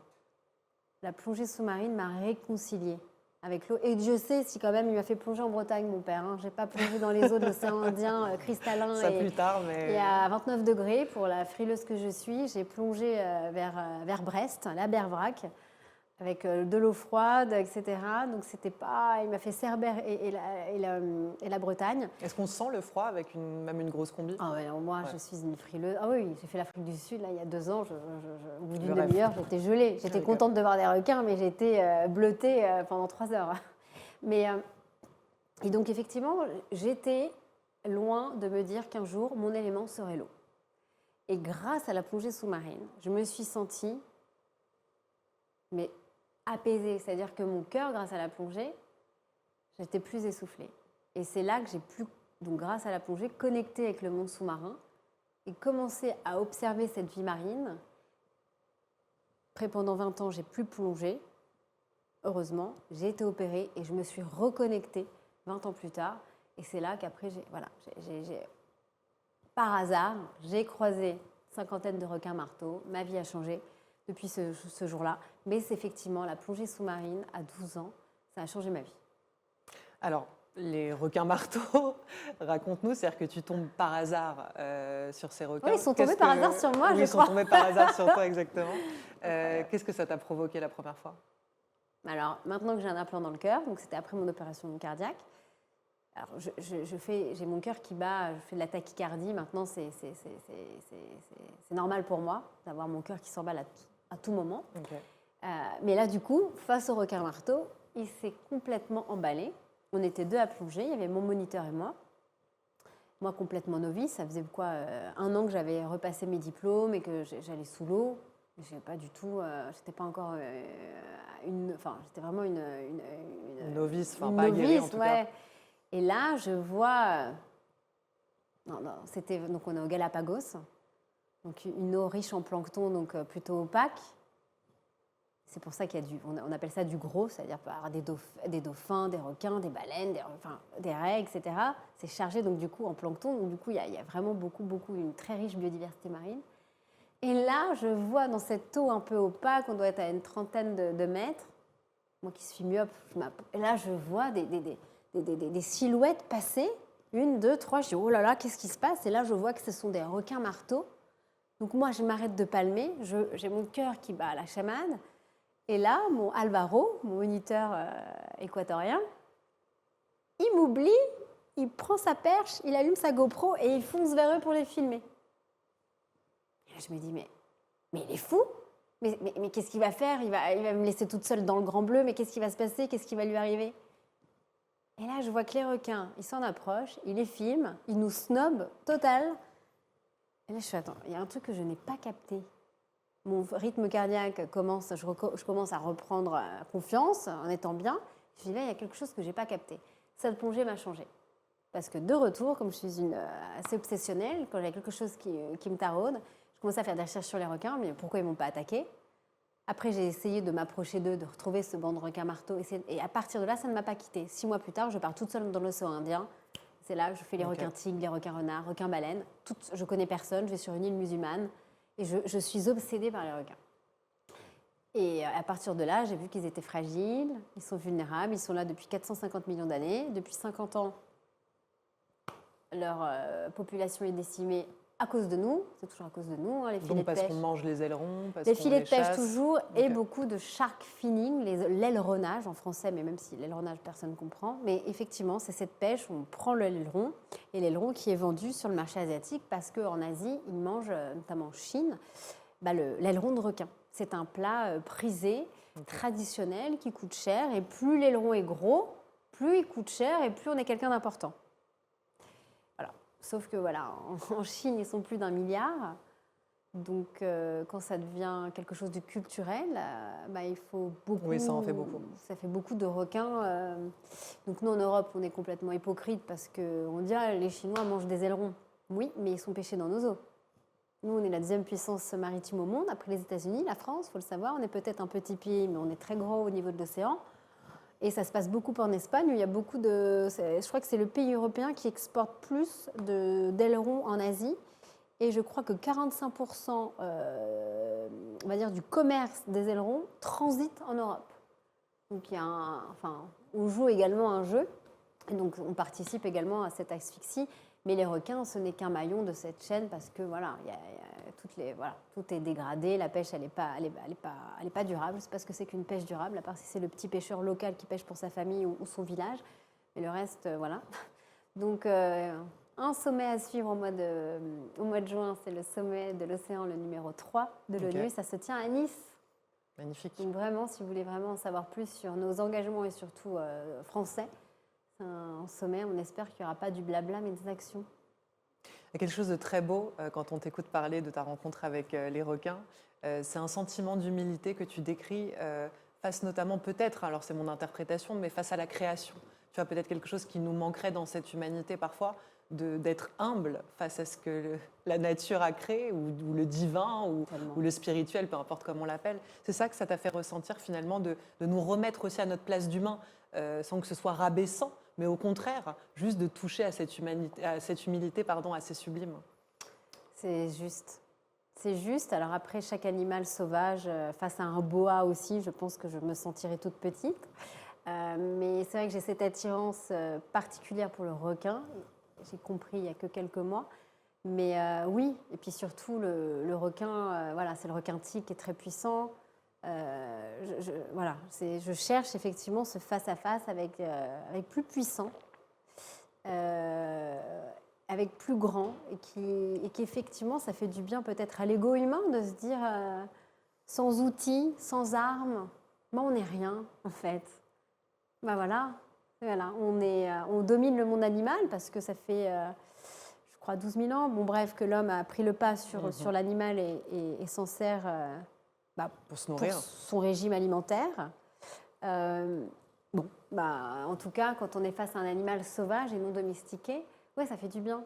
S1: La plongée sous-marine m'a réconciliée avec l'eau. Et Dieu sait si quand même il m'a fait plonger en Bretagne, mon père. Je n'ai pas plongé dans les eaux de l'océan Indien cristallin.
S2: Ça plus tard, mais...
S1: Et à 29 degrés, pour la frileuse que je suis, j'ai plongé vers Brest, la Bervrac, avec de l'eau froide, etc. Donc c'était pas, il m'a fait Cerbère et la Bretagne.
S2: Est-ce qu'on sent le froid avec même une grosse combi?
S1: Ah ouais, alors moi je suis une frileuse. Ah oui, j'ai fait l'Afrique du Sud là il y a 2 ans. Au bout d'une
S2: Le rêve.
S1: demi-heure, j'étais gelée. J'étais contente de voir des requins, mais j'étais bleutée pendant 3 heures. Mais et donc effectivement, j'étais loin de me dire qu'un jour mon élément serait l'eau. Et grâce à la plongée sous-marine, je me suis sentie mais apaisée, c'est-à-dire que mon cœur, grâce à la plongée, j'étais plus essoufflée. Et c'est là que j'ai pu, donc grâce à la plongée, connecter avec le monde sous-marin et commencer à observer cette vie marine. Après, pendant 20 ans, j'ai plus plongé. Heureusement, j'ai été opérée et je me suis reconnectée 20 ans plus tard. Et c'est là qu'après, par hasard, j'ai croisé une cinquantaine de requins marteaux. Ma vie a changé depuis ce jour-là. Mais c'est effectivement la plongée sous-marine à 12 ans, ça a changé ma vie.
S2: Alors, les requins marteaux, raconte-nous, c'est-à-dire que tu tombes par hasard sur ces requins.
S1: Oui, ils sont tombés par hasard sur moi,
S2: oui,
S1: je crois.
S2: Ils sont tombés par hasard sur toi, exactement. Qu'est-ce que ça t'a provoqué la première fois?
S1: Alors, maintenant que j'ai un implant dans le cœur, donc c'était après mon opération cardiaque, alors j'ai mon cœur qui bat, je fais de la tachycardie. Maintenant, c'est normal pour moi d'avoir mon cœur qui s'emballe à tout moment.
S2: Okay.
S1: Mais là, du coup, face au requin marteau, il s'est complètement emballé. On était 2 à plonger, il y avait mon moniteur et moi. Moi, complètement novice, ça faisait quoi 1 an que j'avais repassé mes diplômes et que j'allais sous l'eau. J'étais pas du tout, j'étais pas encore j'étais vraiment une
S2: novice, enfin pas aguerrie en tout cas.
S1: Et là, je vois, donc on est au Galapagos, donc une eau riche en plancton, donc plutôt opaque. C'est pour ça qu'il y a on appelle ça du gros, c'est-à-dire des dauphins, des requins, des baleines, des raies, etc. C'est chargé donc du coup en plancton, donc du coup il y a vraiment une très riche biodiversité marine. Et là, je vois dans cette eau un peu opaque, on doit être à une trentaine de mètres, moi qui suis myope, et là je vois des silhouettes passer, 1, 2, 3, je dis oh là là, qu'est-ce qui se passe? Et là je vois que ce sont des requins marteaux. Donc moi je m'arrête de palmer, j'ai mon cœur qui bat à la chamade. Et là, mon Alvaro, mon moniteur équatorien, il m'oublie, il prend sa perche, il allume sa GoPro et il fonce vers eux pour les filmer. Et là, je me dis, mais il est fou. Mais qu'est-ce qu'il va faire? Il va me laisser toute seule dans le grand bleu, mais qu'est-ce qui va se passer? Qu'est-ce qui va lui arriver? Et là, je vois que les requins, ils s'en approchent, ils les filment, ils nous snobent total. Et là, je fais, attends, il y a un truc que je n'ai pas capté. Mon rythme cardiaque je commence à reprendre confiance en étant bien. Je dis là, il y a quelque chose que je n'ai pas capté. Cette plongée m'a changé. Parce que de retour, comme je suis assez obsessionnelle, quand j'ai quelque chose qui me taraude, je commence à faire des recherches sur les requins, mais pourquoi ils ne m'ont pas attaqué? Après, j'ai essayé de m'approcher d'eux, de retrouver ce banc de requins marteaux. Et à partir de là, ça ne m'a pas quittée. 6 mois plus tard, je pars toute seule dans l'océan Indien. C'est là que je fais les requins tigres, les requins renards, requins baleines. Je ne connais personne, je vais sur une île musulmane. Et je suis obsédée par les requins. Et à partir de là, j'ai vu qu'ils étaient fragiles, ils sont vulnérables, ils sont là depuis 450 millions d'années. Depuis 50 ans, leur population est décimée à cause de nous. C'est toujours à cause de nous, hein, les filets de pêche.
S2: Parce qu'on mange les ailerons, parce
S1: les
S2: qu'on
S1: filets
S2: les
S1: de pêche
S2: chasse.
S1: toujours, et beaucoup de shark finning, l'aileronnage en français, mais même si l'aileronnage, personne ne comprend. Mais effectivement, c'est cette pêche où on prend l'aileron, et l'aileron qui est vendu sur le marché asiatique parce qu'en Asie, ils mangent, notamment en Chine, l'aileron de requin. C'est un plat prisé, traditionnel, qui coûte cher, et plus l'aileron est gros, plus il coûte cher, et plus on est quelqu'un d'important. Voilà. Sauf que voilà, en Chine, ils sont plus d'1 milliard. Donc, quand ça devient quelque chose de culturel, il faut beaucoup...
S2: Oui, ça en fait beaucoup.
S1: Ça fait beaucoup de requins. Donc, nous, en Europe, on est complètement hypocrite parce qu'on dit « les Chinois mangent des ailerons ». Oui, mais ils sont pêchés dans nos eaux. Nous, on est la 2e puissance maritime au monde, après les États-Unis, la France, il faut le savoir. On est peut-être un petit pays, mais on est très gros au niveau de l'océan. Et ça se passe beaucoup en Espagne, où il y a beaucoup de... Je crois que c'est le pays européen qui exporte plus d'ailerons en Asie. Et je crois que 45% on va dire, du commerce des ailerons transite en Europe. Donc on joue également un jeu, et donc on participe également à cette asphyxie. Mais les requins, ce n'est qu'un maillon de cette chaîne parce que voilà, tout est dégradé, la pêche, elle est pas durable. Je ne sais pas ce que c'est qu'une pêche durable, à part si c'est le petit pêcheur local qui pêche pour sa famille ou son village. Mais le reste, voilà. Donc, un sommet à suivre au mois de juin, c'est le sommet de l'océan, le numéro 3 de l'ONU. Ça se tient à Nice.
S2: Magnifique.
S1: Donc vraiment, si vous voulez vraiment en savoir plus sur nos engagements et surtout français, c'est un sommet, on espère qu'il n'y aura pas du blabla, mais des actions.
S2: Il y a quelque chose de très beau quand on t'écoute parler de ta rencontre avec les requins. C'est un sentiment d'humilité que tu décris face notamment peut-être, alors c'est mon interprétation, mais face à la création. Tu vois, peut-être quelque chose qui nous manquerait dans cette humanité parfois, d'être humble face à ce que la nature a créé, ou le divin, ou le spirituel, peu importe comment on l'appelle. C'est ça que ça t'a fait ressentir finalement, de nous remettre aussi à notre place d'humain, sans que ce soit rabaissant, mais au contraire, juste de toucher à cette humilité assez sublime.
S1: C'est juste. C'est juste. Alors après, chaque animal sauvage, face à un boa aussi, je pense que je me sentirais toute petite. Mais c'est vrai que j'ai cette attirance particulière pour le requin. J'ai compris il n'y a que quelques mois. Mais oui, et puis surtout, le requin, voilà, c'est le requin tigre qui est très puissant. Je cherche effectivement ce face-à-face avec plus puissant, avec plus grand, et qui effectivement, ça fait du bien peut-être à l'ego humain de se dire, sans outils, sans armes, on n'est rien en fait. Voilà, on domine le monde animal parce que ça fait, je crois, 12 000 ans. Bon, bref, que l'homme a pris le pas sur l'animal et s'en sert
S2: pour se nourrir.
S1: Pour son régime alimentaire. En tout cas, quand on est face à un animal sauvage et non domestiqué, ouais, ça fait du bien. Ça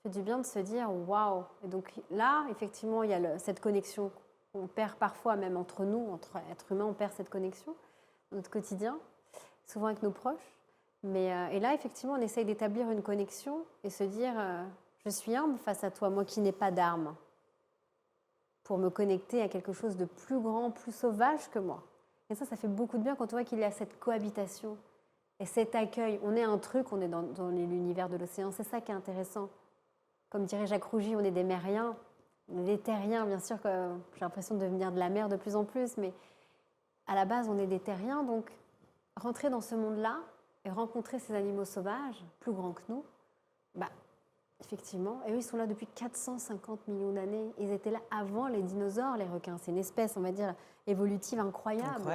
S1: fait du bien de se dire waouh. Et donc là, effectivement, il y a cette connexion qu'on perd parfois, même entre nous, entre êtres humains, on perd cette connexion dans notre quotidien, souvent avec nos proches. Et là, effectivement, on essaye d'établir une connexion et se dire je suis humble face à toi, moi qui n'ai pas d'armes, pour me connecter à quelque chose de plus grand, plus sauvage que moi. Et ça fait beaucoup de bien quand on voit qu'il y a cette cohabitation et cet accueil. On est un truc, on est dans l'univers de l'océan, c'est ça qui est intéressant. Comme dirait Jacques Rougy, on est des mériens, on est des terriens, bien sûr que j'ai l'impression de venir de la mer de plus en plus, mais à la base, on est des terriens, donc rentrer dans ce monde-là et rencontrer ces animaux sauvages, plus grands que nous, effectivement, et eux, ils sont là depuis 450 millions d'années. Ils étaient là avant les dinosaures, les requins. C'est une espèce, on va dire, évolutive incroyable.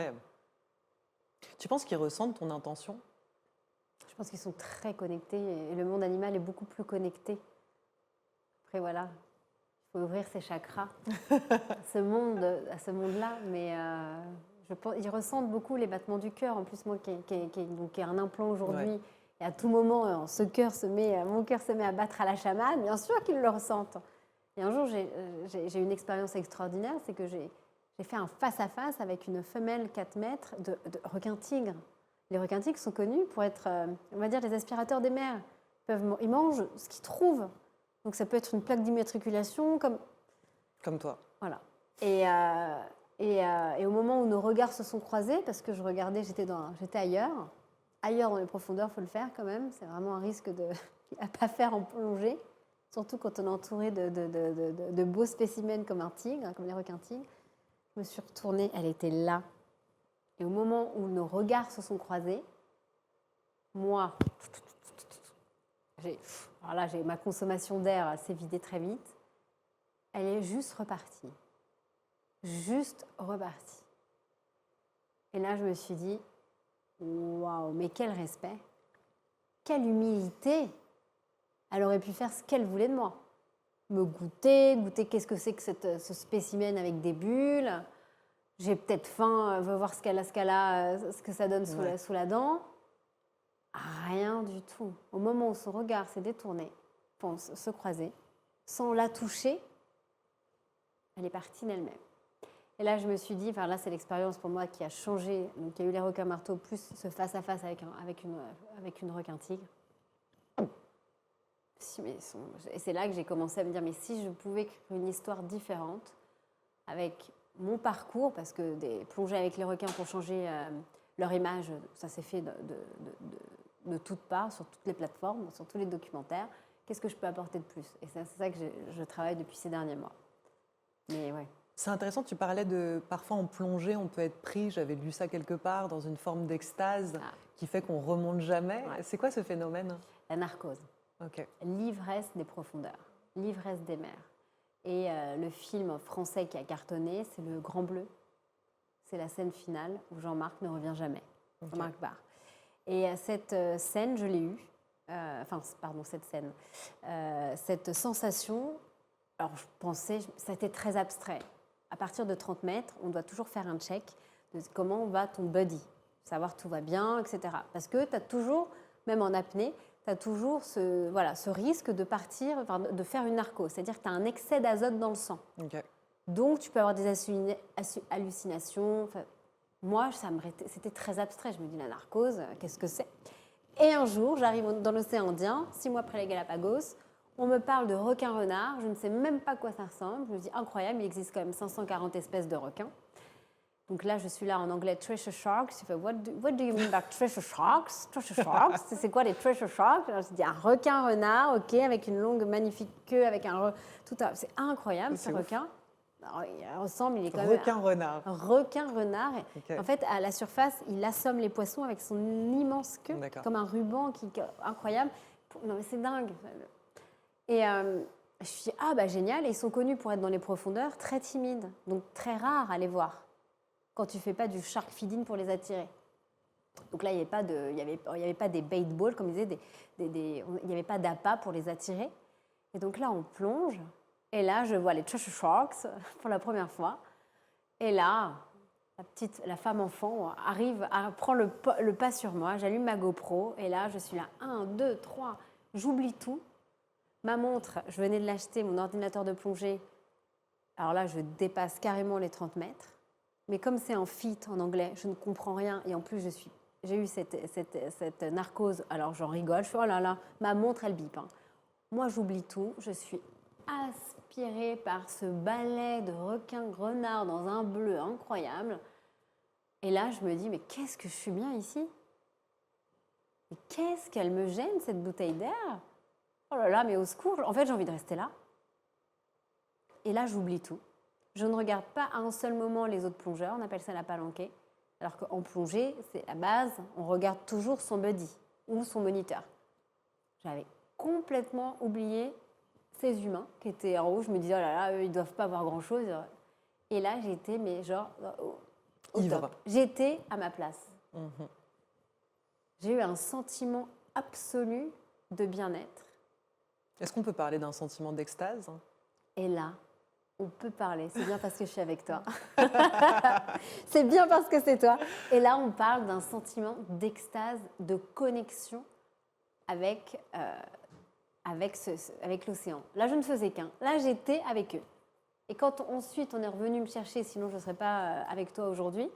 S2: Tu penses qu'ils ressentent ton intention ?
S1: Je pense qu'ils sont très connectés et le monde animal est beaucoup plus connecté. Après, voilà, il faut ouvrir ses chakras à ce monde-là, mais je pense ils ressentent beaucoup les battements du cœur. En plus, moi, qui ai un implant aujourd'hui, et à tout moment, mon cœur se met à battre à la chamade, bien sûr qu'ils le ressentent. Et un jour, j'ai une expérience extraordinaire, c'est que j'ai fait un face-à-face avec une femelle 4 mètres de requin-tigre. Les requins-tigres sont connus pour être, on va dire, les aspirateurs des mers. Ils mangent ce qu'ils trouvent. Donc ça peut être une plaque d'immatriculation
S2: comme toi.
S1: Voilà. Et au moment où nos regards se sont croisés, parce que je regardais, j'étais ailleurs dans les profondeurs, il faut le faire quand même. C'est vraiment un risque à ne pas faire en plongée, surtout quand on est entouré de beaux spécimens comme un tigre, comme les requins-tigres. Je me suis retournée, elle était là. Et au moment où nos regards se sont croisés, moi, ma consommation d'air s'est vidée très vite. Elle est juste repartie. Juste repartie. Et là, je me suis dit, waouh, mais quel respect, quelle humilité. Elle aurait pu faire ce qu'elle voulait de moi. Me goûter qu'est-ce que c'est que ce spécimen avec des bulles. J'ai peut-être faim, veux voir ce que ça donne sous la dent. Rien du tout. Au moment où son regard s'est détourné, pour se croiser, sans la toucher, elle est partie d'elle-même. Et là, je me suis dit, là, c'est l'expérience pour moi qui a changé. Donc, il y a eu les requins marteaux, plus ce face-à-face avec une requin-tigre. Et c'est là que j'ai commencé à me dire, mais si je pouvais écrire une histoire différente avec mon parcours, parce que des plongées avec les requins pour changer leur image, ça s'est fait de toutes parts, sur toutes les plateformes, sur tous les documentaires. qu'est-ce que je peux apporter de plus? Et c'est ça que je travaille depuis ces derniers mois. Mais ouais.
S2: C'est intéressant, tu parlais de parfois en plongée, on peut être pris, j'avais lu ça quelque part, dans une forme d'extase qui fait qu'on remonte jamais.
S1: Ouais.
S2: C'est quoi ce phénomène?
S1: La narcose.
S2: Ok.
S1: L'ivresse des profondeurs, l'ivresse des mers. Et le film français qui a cartonné, c'est Le Grand Bleu. C'est la scène finale où Jean-Marc ne revient jamais. Jean-Marc Barr. Et cette scène, je l'ai eue. Cette scène. Cette sensation, alors je pensais, ça a été très abstrait. À partir de 30 mètres, on doit toujours faire un check de comment va ton buddy, savoir tout va bien, etc. Parce que tu as toujours, même en apnée, tu as toujours ce risque de partir, de faire une narcose. C'est-à-dire que tu as un excès d'azote dans le sang.
S2: Ok.
S1: Donc, tu peux avoir des hallucinations. Enfin, moi, c'était très abstrait. Je me dis, la narcose, qu'est-ce que c'est? Et un jour, j'arrive dans l'océan Indien, 6 mois après les Galapagos. On me parle de requin-renard. Je ne sais même pas à quoi ça ressemble. Je me dis, incroyable, il existe quand même 540 espèces de requins. Donc là, je suis là en anglais, treasure sharks. Je fais, what do you mean by treasure sharks? Treasure sharks, c'est quoi les treasure sharks? Alors, je dis, un requin-renard, ok, avec une longue, magnifique queue, avec c'est incroyable, ce requin. Alors, il ressemble, il est quand même...
S2: Requin-renard.
S1: Un requin-renard.
S2: Okay.
S1: En fait, à la surface, il assomme les poissons avec son immense queue, comme un ruban incroyable. Non, mais c'est dingue. Et je suis dit, ah bah génial, et ils sont connus pour être dans les profondeurs, très timides, donc très rares à les voir, quand tu ne fais pas du shark feeding pour les attirer. Donc là, il n'y avait pas des bait balls, comme ils disaient, il n'y avait pas d'appât pour les attirer. Et donc là, on plonge, et là, je vois les treasure sharks pour la première fois. Et là, la femme enfant arrive, prend le pas sur moi, j'allume ma GoPro, et là, je suis là, 1, 2, 3, j'oublie tout. Ma montre, je venais de l'acheter, mon ordinateur de plongée. Alors là, je dépasse carrément les 30 mètres. Mais comme c'est en fit en anglais, je ne comprends rien. Et en plus, j'ai eu cette narcose. Alors j'en rigole. Je fais, oh là là, ma montre, elle bip. Hein. Moi, j'oublie tout. Je suis aspirée par ce balai de requins-renards dans un bleu incroyable. Et là, je me dis, mais qu'est-ce que je suis bien ici? Mais qu'est-ce qu'elle me gêne, cette bouteille d'air? Oh là là, mais au secours, en fait, j'ai envie de rester là. Et là, j'oublie tout. Je ne regarde pas à un seul moment les autres plongeurs, on appelle ça la palanquée. Alors qu'en plongée, c'est la base, on regarde toujours son buddy ou son moniteur. J'avais complètement oublié ces humains qui étaient en haut. Je me disais, oh là là, eux, ils ne doivent pas voir grand-chose. Et là, j'étais, mais genre, au top. J'étais à ma place. Mm-hmm. J'ai eu un sentiment absolu de bien-être.
S2: Est-ce qu'on peut parler d'un sentiment d'extase?
S1: Et là, on peut parler. C'est bien parce que je suis avec toi. C'est bien parce que c'est toi. Et là, on parle d'un sentiment d'extase, de connexion avec l'océan. Là, je ne faisais qu'un. Là, j'étais avec eux. Et quand ensuite, on est revenu me chercher, sinon je ne serais pas avec toi aujourd'hui,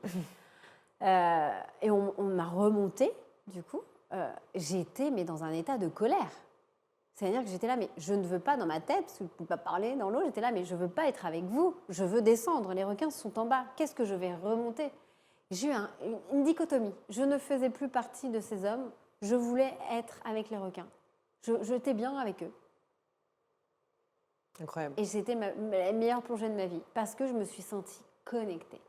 S1: et on m'a remonté, du coup, j'étais mais dans un état de colère. C'est-à-dire que j'étais là, mais je ne veux pas dans ma tête, parce que je ne peux pas parler dans l'eau, j'étais là, mais je ne veux pas être avec vous, je veux descendre, les requins sont en bas, qu'est-ce que je vais remonter? J'ai eu une dichotomie, je ne faisais plus partie de ces hommes, je voulais être avec les requins, j'étais bien avec eux.
S2: Incroyable.
S1: Et c'était la meilleure plongée de ma vie, parce que je me suis sentie connectée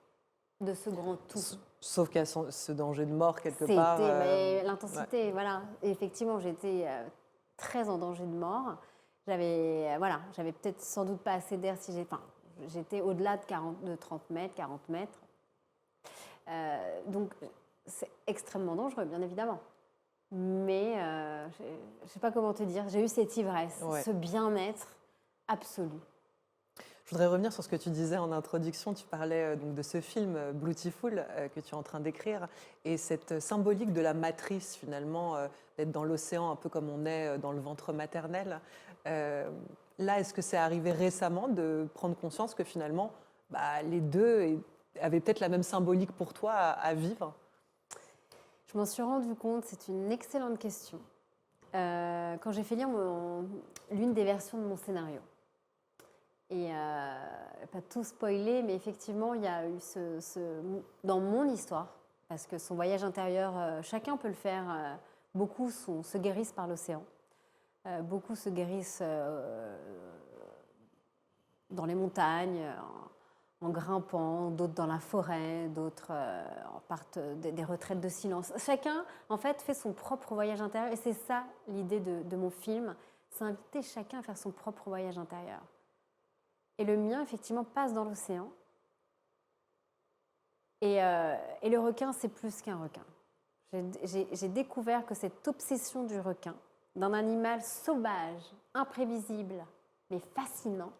S1: de ce grand tout.
S2: Sauf qu'il y a ce danger de mort quelque part.
S1: Mais l'intensité, ouais. Voilà, et effectivement, j'étais... très en danger de mort. J'avais peut-être sans doute pas assez d'air si j'étais au-delà de 30 mètres, 40 mètres. Donc, c'est extrêmement dangereux, bien évidemment. Mais je ne sais pas comment te dire, j'ai eu cette ivresse, ce bien-être absolu.
S2: Je voudrais revenir sur ce que tu disais en introduction. Tu parlais donc de ce film Beautiful que tu es en train d'écrire et cette symbolique de la matrice finalement, d'être dans l'océan un peu comme on est dans le ventre maternel. Là, est-ce que c'est arrivé récemment de prendre conscience que finalement les deux avaient peut-être la même symbolique pour toi à vivre?
S1: Je m'en suis rendu compte, c'est une excellente question. Quand j'ai fait lire l'une des versions de mon scénario. Et pas tout spoiler, mais effectivement, il y a eu dans mon histoire, parce que son voyage intérieur, chacun peut le faire, beaucoup se guérissent par l'océan. Beaucoup se guérissent dans les montagnes, en grimpant, d'autres dans la forêt, d'autres partent des retraites de silence. Chacun, en fait, fait son propre voyage intérieur. Et c'est ça l'idée de mon film, c'est inviter chacun à faire son propre voyage intérieur. Et le mien, effectivement, passe dans l'océan. Et le requin, c'est plus qu'un requin. J'ai découvert que cette obsession du requin, d'un animal sauvage, imprévisible, mais fascinant,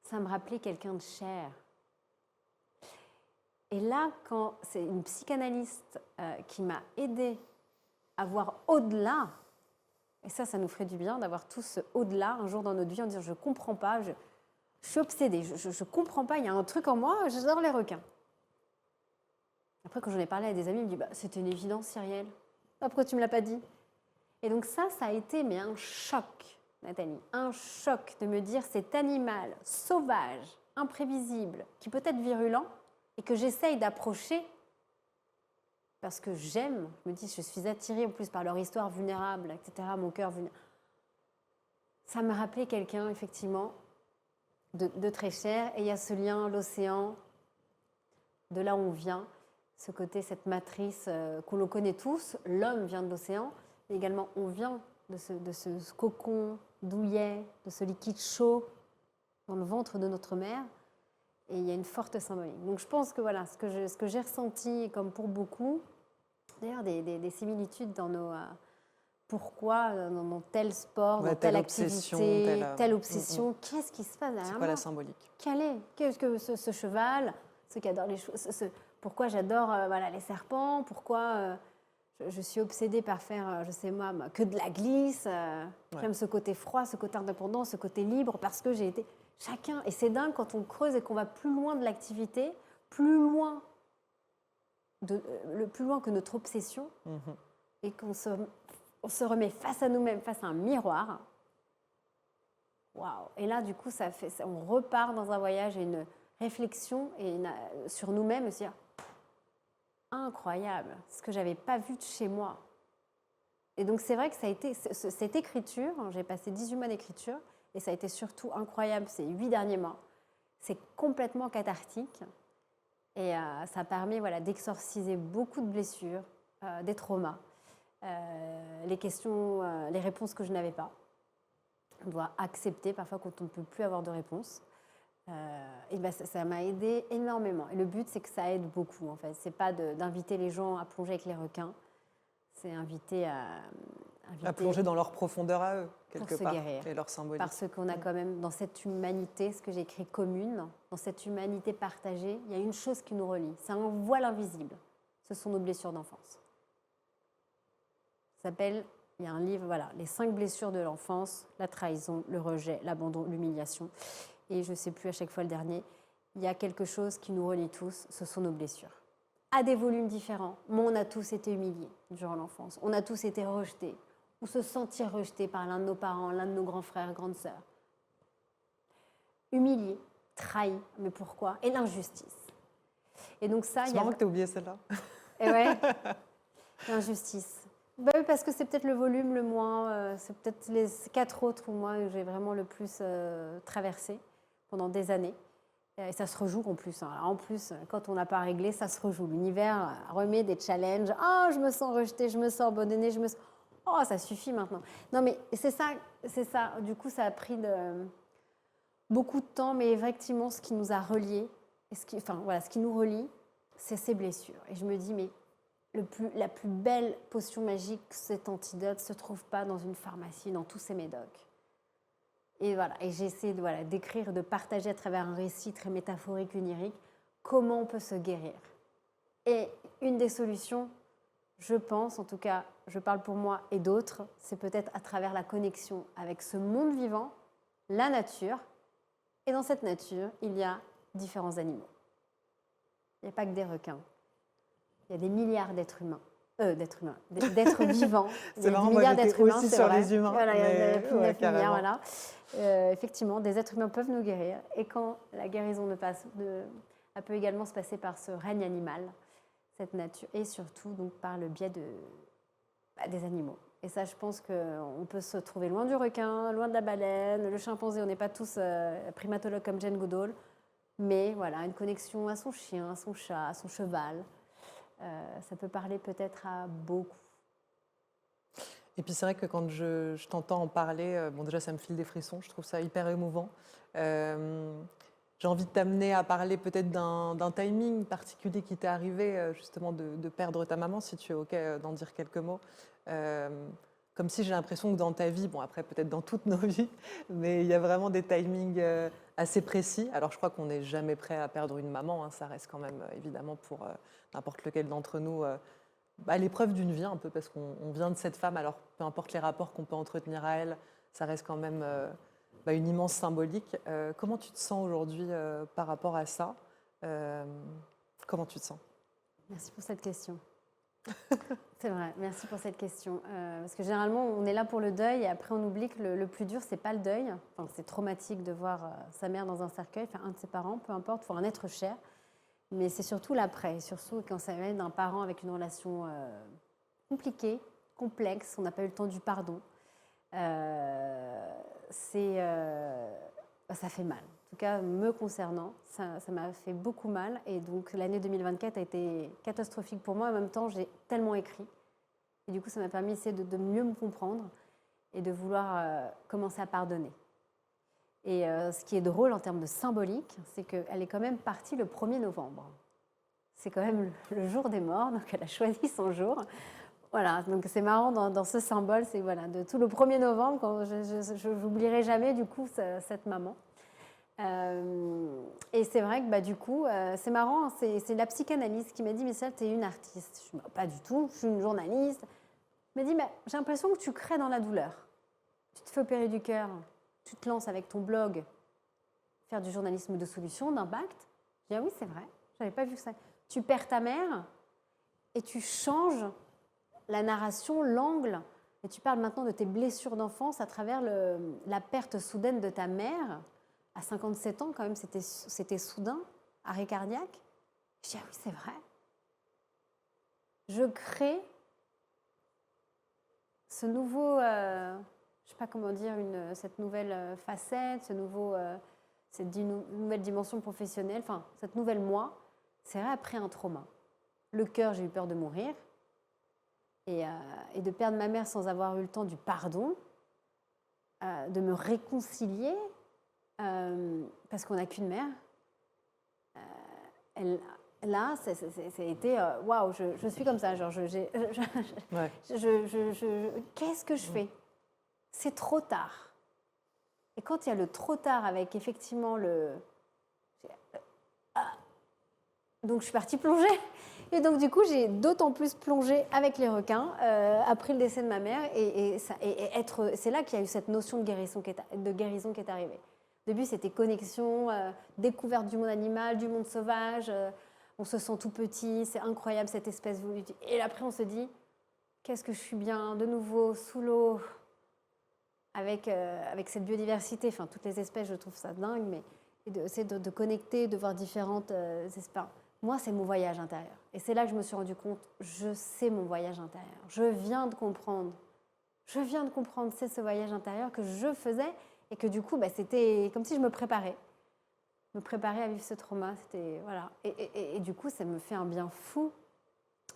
S1: ça me rappelait quelqu'un de cher. Et là, quand c'est une psychanalyste qui m'a aidée à voir au-delà, et ça nous ferait du bien d'avoir tout ce au-delà un jour dans notre vie, en disant je ne comprends pas, je suis obsédée, je ne comprends pas, il y a un truc en moi, j'adore les requins. Après, quand j'en ai parlé à des amis, ils me disent c'était une évidence, Cyrielle. Pourquoi tu ne me l'as pas dit? Et donc ça a été mais un choc, Nathalie, un choc de me dire cet animal sauvage, imprévisible, qui peut être virulent et que j'essaye d'approcher parce que j'aime, je me dis, je suis attirée en plus par leur histoire vulnérable, etc., mon cœur vulnérable. Ça me rappelait quelqu'un, effectivement, de très cher. Et il y a ce lien, l'océan, de là où on vient, ce côté, cette matrice que l'on connaît tous. L'homme vient de l'océan, mais également on vient de ce cocon douillet, de ce liquide chaud dans le ventre de notre mère. Et il y a une forte symbolique. Donc je pense que voilà, ce que j'ai ressenti, comme pour beaucoup, d'ailleurs des similitudes dans nos... pourquoi dans tel sport, dans telle activité, telle obsession, qu'est-ce qui se passe derrière moi?
S2: C'est quoi la symbolique?
S1: Qu'est-ce que ce cheval, ceux qui adorent les choses, pourquoi j'adore les serpents, pourquoi je suis obsédée par faire, je sais moi, que de la glisse, j'aime ce côté froid, ce côté indépendant, ce côté libre, parce que j'ai été... Chacun, et c'est dingue quand on creuse et qu'on va plus loin de l'activité, plus loin que notre obsession, et qu'on se remet face à nous-mêmes, face à un miroir. Waouh! Et là, du coup, on repart dans un voyage et une réflexion sur nous-mêmes, aussi. Incroyable, ce que j'avais pas vu de chez moi. Et donc, c'est vrai que ça a été cette écriture, j'ai passé 18 mois d'écriture, et ça a été surtout incroyable ces 8 derniers mois. C'est complètement cathartique. Et ça permet d'exorciser beaucoup de blessures, des traumas, les questions, les réponses que je n'avais pas. On doit accepter parfois quand on ne peut plus avoir de réponse. Ça m'a aidé énormément. Et le but, c'est que ça aide beaucoup, en fait. C'est pas d'inviter les gens à plonger avec les requins. C'est inviter à
S2: plonger dans leur profondeur à eux, quelque part,
S1: guérir.
S2: Et leur symbolique.
S1: Parce qu'on a quand même, dans cette humanité, ce que j'ai écrit commune, dans cette humanité partagée, il y a une chose qui nous relie. C'est un voile invisible. Ce sont nos blessures d'enfance. Ça s'appelle, il y a un livre, les 5 blessures de l'enfance, la trahison, le rejet, l'abandon, l'humiliation. Et je ne sais plus à chaque fois le dernier. Il y a quelque chose qui nous relie tous, ce sont nos blessures. À des volumes différents, mais on a tous été humiliés durant l'enfance. On a tous été rejetés, ou se sentir rejetés par l'un de nos parents, l'un de nos grands frères, grandes sœurs. Humiliés, trahis, mais pourquoi? Et l'injustice. Et donc ça,
S2: c'est marrant que tu aies oublié celle-là.
S1: Et ouais, l'injustice. Oui, parce que c'est peut-être le volume le moins, c'est peut-être les 4 autres où moi j'ai vraiment le plus traversé pendant des années. Et ça se rejoue en plus. Alors en plus, quand on n'a pas réglé, ça se rejoue. L'univers remet des challenges. Oh, je me sens rejetée, je me sens abandonnée, oh, ça suffit maintenant. Non, mais c'est ça. Du coup, ça a pris beaucoup de temps, mais effectivement, ce qui nous a reliés, ce qui nous relie, c'est ces blessures. Et je me dis, mais la plus belle potion magique, cet antidote, ne se trouve pas dans une pharmacie, dans tous ces médocs. Et j'ai essayé d'écrire, de partager à travers un récit très métaphorique, onirique, comment on peut se guérir. Et une des solutions, je pense, en tout cas, je parle pour moi et d'autres, c'est peut-être à travers la connexion avec ce monde vivant, la nature. Et dans cette nature, il y a différents animaux. Il n'y a pas que des requins. Il y a des milliards d'êtres humains. D'êtres vivants.
S2: C'est marrant, moi j'étais aussi sur les humains.
S1: Il y a plus de 9 milliards, effectivement, des êtres humains peuvent nous guérir. Et quand la guérison elle peut également se passer par ce règne animal, cette nature, et surtout donc, par le biais des animaux. Et ça, je pense qu'on peut se trouver loin du requin, loin de la baleine, le chimpanzé, on n'est pas tous primatologues comme Jane Goodall, mais voilà, une connexion à son chien, à son chat, à son cheval, ça peut parler peut-être à beaucoup.
S2: Et puis c'est vrai que quand je t'entends en parler, bon déjà ça me file des frissons, je trouve ça hyper émouvant. J'ai envie de t'amener à parler peut-être d'un timing particulier qui t'est arrivé, justement de perdre ta maman, si tu es OK d'en dire quelques mots. Comme si j'ai l'impression que dans ta vie, bon après peut-être dans toutes nos vies, mais il y a vraiment des timings assez précis. Alors je crois qu'on n'est jamais prêt à perdre une maman, hein, ça reste quand même évidemment pour n'importe lequel d'entre nous l'épreuve d'une vie un peu, parce qu'on vient de cette femme, alors peu importe les rapports qu'on peut entretenir à elle, ça reste quand même une immense symbolique. Comment tu te sens aujourd'hui par rapport à ça? Comment tu te sens?
S1: Merci pour cette question. C'est vrai, merci pour cette question. Parce que généralement, on est là pour le deuil et après on oublie que le plus dur, c'est pas le deuil. Enfin, c'est traumatique de voir sa mère dans un cercueil, enfin un de ses parents, peu importe, pour un être cher. Mais c'est surtout l'après, surtout quand ça vient d'un parent avec une relation compliquée, complexe, on n'a pas eu le temps du pardon. Ça fait mal. En tout cas, me concernant, ça m'a fait beaucoup mal. Et donc, l'année 2024 a été catastrophique pour moi. En même temps, j'ai tellement écrit. Et du coup, ça m'a permis de mieux me comprendre et de vouloir commencer à pardonner. Et ce qui est drôle en termes de symbolique, c'est qu'elle est quand même partie le 1er novembre. C'est quand même le jour des morts, donc elle a choisi son jour. Voilà, donc c'est marrant dans ce symbole, c'est voilà, de tout le 1er novembre, quand je n'oublierai jamais du coup cette maman. Et c'est vrai que du coup, c'est marrant, c'est la psychanalyste qui m'a dit « Michel, tu es une artiste ». Je dis « Pas du tout, je suis une journaliste ». Elle m'a dit « J'ai l'impression que tu crées dans la douleur. Tu te fais opérer du cœur. Tu te lances avec ton blog, faire du journalisme de solution, d'impact. » Je dis « Ah oui, c'est vrai, je n'avais pas vu ça. Tu perds ta mère et tu changes la narration, l'angle, et tu parles maintenant de tes blessures d'enfance à travers la perte soudaine de ta mère. À 57 ans, quand même, c'était soudain, arrêt cardiaque. » Je dis « Ah oui, c'est vrai. » Je crée ce nouveau... je ne sais pas comment dire, cette nouvelle facette, cette nouvelle dimension professionnelle, enfin, cette nouvelle moi, c'est vrai après un trauma. Le cœur, j'ai eu peur de mourir et de perdre ma mère sans avoir eu le temps du pardon, de me réconcilier, parce qu'on n'a qu'une mère. Là, ça a été waouh, je suis comme ça, genre, qu'est-ce que je fais? C'est trop tard. Et quand il y a le trop tard avec effectivement donc je suis partie plonger. Et donc du coup, j'ai d'autant plus plongé avec les requins après le décès de ma mère. C'est là qu'il y a eu cette notion de guérison qui est arrivée. Au début, c'était connexion, découverte du monde animal, du monde sauvage. On se sent tout petit, c'est incroyable cette espèce. Et après, on se dit, qu'est-ce que je suis bien, de nouveau, sous l'eau, avec cette biodiversité, enfin toutes les espèces, je trouve ça dingue, mais essayer de connecter, de voir différentes espèces. Moi, c'est mon voyage intérieur. Et c'est là que je me suis rendu compte, je sais mon voyage intérieur. Je viens de comprendre, c'est ce voyage intérieur que je faisais et que du coup, c'était comme si je me préparais à vivre ce trauma. Voilà. Et du coup, ça me fait un bien fou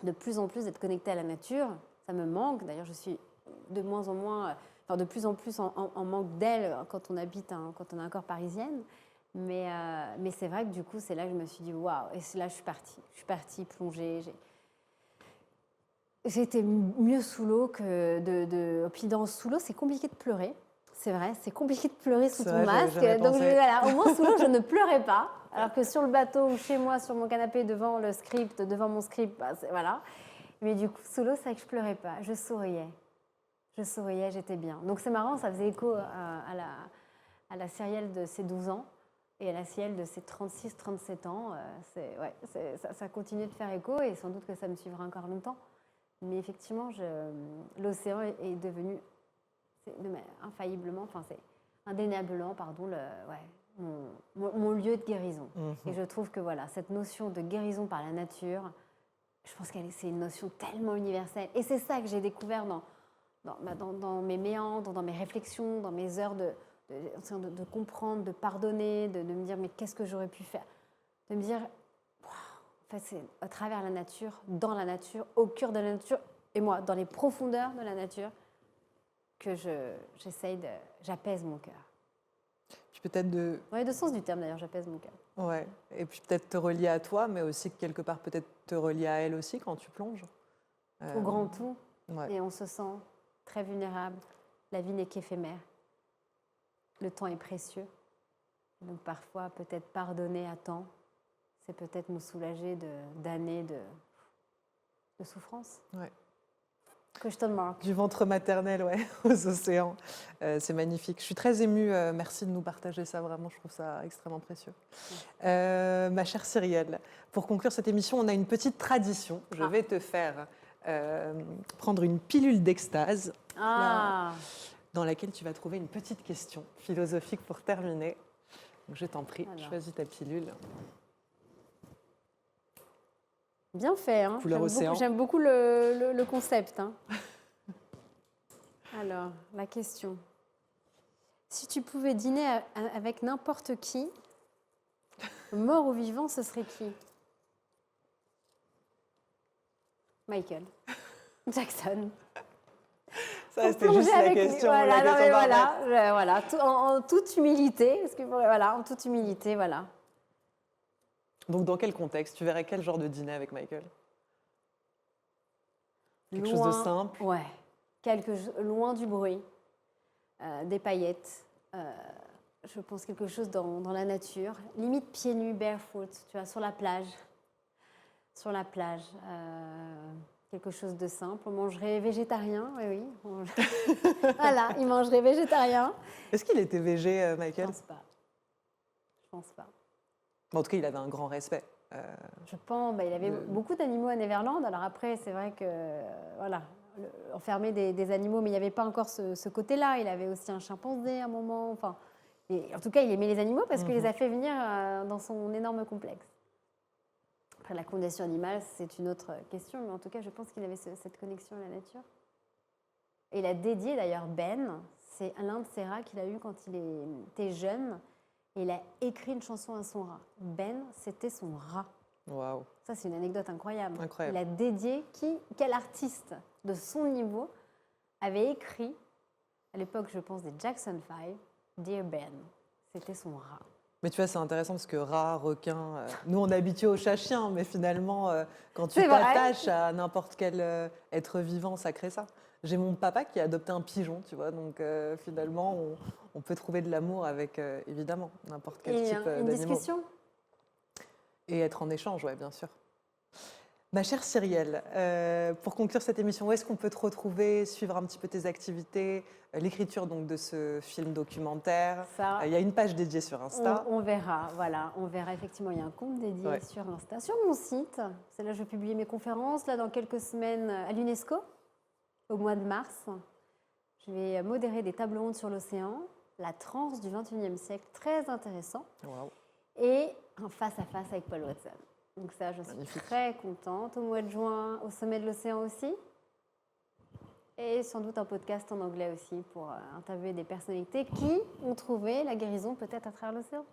S1: de plus en plus d'être connectée à la nature. Ça me manque. D'ailleurs, je suis de moins en moins... de plus en plus en manque d'elle quand on habite, quand on est encore parisienne. Mais c'est vrai que du coup, c'est là que je me suis dit waouh. Et c'est là que je suis partie. Je suis partie plonger. J'étais mieux sous l'eau que Puis sous l'eau, c'est compliqué de pleurer. C'est vrai, c'est compliqué de pleurer sous ton masque. Donc voilà, au moins sous l'eau, je ne pleurais pas. Alors que sur le bateau ou chez moi, sur mon canapé, devant mon script, voilà. Mais du coup, sous l'eau, c'est vrai que je pleurais pas. Je souriais. J'étais bien. Donc c'est marrant, ça faisait écho à la Cyrielle de ses 12 ans et à la Cyrielle de ses 36-37 ans. Ça continue de faire écho et sans doute que ça me suivra encore longtemps. Mais effectivement, l'océan est devenu infailliblement, c'est indéniablement, mon lieu de guérison. Et je trouve que voilà, cette notion de guérison par la nature, je pense que c'est une notion tellement universelle. Et c'est ça que j'ai découvert dans mes méandres, dans mes réflexions, dans mes heures de comprendre, de pardonner, de me dire mais qu'est-ce que j'aurais pu faire? De me dire, wow, en fait, c'est à travers la nature, dans la nature, au cœur de la nature, et moi, dans les profondeurs de la nature, que j'apaise mon cœur.
S2: Puis peut-être
S1: Dans les deux sens du terme d'ailleurs, j'apaise mon cœur.
S2: ouais, et puis peut-être te relier à toi, mais aussi quelque part peut-être te relier à elle aussi quand tu plonges.
S1: Au grand tout,
S2: Ouais.
S1: et on se sent très vulnérable. La vie n'est qu'éphémère. Le temps est précieux. Donc parfois, peut-être pardonner à temps, c'est peut-être me soulager d'années de souffrance.
S2: Ouais.
S1: Question mark.
S2: Du ventre maternel, ouais, aux océans. C'est magnifique. Je suis très émue. Merci de nous partager ça. Vraiment, je trouve ça extrêmement précieux. Ma chère Cyrielle, pour conclure cette émission, on a une petite tradition. Je vais te faire prendre une pilule d'extase dans laquelle tu vas trouver une petite question philosophique pour terminer. Donc, je t'en prie, choisis ta pilule.
S1: Bien fait, hein.
S2: Couleur océan.
S1: J'aime beaucoup le concept. Hein. Alors, la question. Si tu pouvais dîner avec n'importe qui, mort ou vivant, ce serait qui? Michael Jackson.
S2: Ça, c'était juste la question.
S1: Voilà,
S2: la question
S1: voilà, en toute humilité, parce que voilà, en toute humilité, voilà.
S2: Donc, dans quel contexte? Tu verrais quel genre de dîner avec Michael? Quelque chose de simple?
S1: Ouais. Loin du bruit, des paillettes. Je pense quelque chose dans la nature. Limite pieds nus, barefoot, tu vois, sur la plage. Sur la plage. Quelque chose de simple. On mangerait végétarien, oui. Voilà, il mangerait végétarien.
S2: Est-ce qu'il était végé, Michael?
S1: Je pense pas. Je pense pas.
S2: En tout cas, il avait un grand respect.
S1: Je pense, il avait beaucoup d'animaux à Neverland. Alors après, c'est vrai que, voilà, enfermer des animaux, mais il n'y avait pas encore ce côté-là. Il avait aussi un chimpanzé à un moment. Enfin, et en tout cas, il aimait les animaux parce qu'il les a fait venir dans son énorme complexe. Après, la condition animale, c'est une autre question, mais en tout cas, je pense qu'il avait cette connexion à la nature. Et il a dédié d'ailleurs Ben, c'est l'un de ses rats qu'il a eu quand il était jeune. Et il a écrit une chanson à son rat. Ben, c'était son rat.
S2: Waouh.
S1: Ça, c'est une anecdote incroyable.
S2: Incroyable.
S1: Il a dédié quel artiste de son niveau avait écrit, à l'époque, je pense, des Jackson 5, Dear Ben. C'était son rat.
S2: Mais tu vois, c'est intéressant parce que rat, requin, nous, on est habitués au chat-chien, mais finalement, quand tu
S1: C'est vrai.
S2: t'attaches à n'importe quel être vivant, ça crée ça. J'ai mon papa qui a adopté un pigeon, tu vois, donc finalement, on peut trouver de l'amour avec, évidemment, n'importe quel type d'animal.
S1: Une discussion.
S2: Et être en échange, ouais, bien sûr. Ma chère Cyrielle, pour conclure cette émission, où est-ce qu'on peut te retrouver, suivre un petit peu tes activités, l'écriture donc de ce film documentaire? Il y a une page dédiée sur Insta.
S1: On verra, voilà, on verra effectivement. Il y a un compte dédié sur Insta, sur mon site. C'est là que je vais publier mes conférences, là dans quelques semaines à l'UNESCO, au mois de mars. Je vais modérer des tables rondes sur l'océan, la transe du XXIe siècle, très intéressant.
S2: Wow.
S1: Et un face-à-face avec Paul Watson. Donc ça, je suis
S2: Magnifique.
S1: très contente. Au mois de juin, au sommet de l'océan aussi. Et sans doute un podcast en anglais aussi pour interviewer des personnalités qui ont trouvé la guérison peut-être à travers l'océan.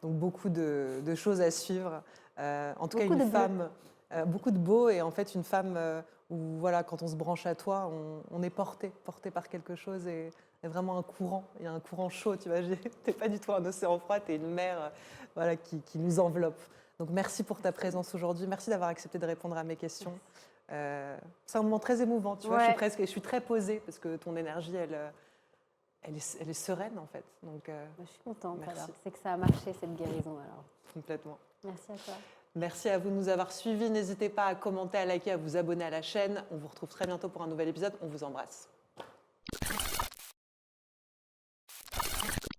S2: Donc beaucoup de choses à suivre. En tout cas,
S1: Beaucoup
S2: une
S1: de
S2: femme, beaucoup de beau et en fait une femme où voilà, quand on se branche à toi, on est porté par quelque chose et vraiment un courant. Il y a un courant chaud, tu vois. T'es pas du tout un océan froid, t'es une mer voilà, qui nous enveloppe. Donc merci pour ta présence aujourd'hui. Merci d'avoir accepté de répondre à mes questions. C'est un moment très émouvant, tu vois. Je suis très posée parce que ton énergie, elle est sereine en fait. Donc,
S1: je suis contente
S2: merci.
S1: alors. C'est que ça a marché cette guérison alors.
S2: Complètement.
S1: Merci à toi.
S2: Merci à vous de nous avoir suivis. N'hésitez pas à commenter, à liker, à vous abonner à la chaîne. On vous retrouve très bientôt pour un nouvel épisode. On vous embrasse.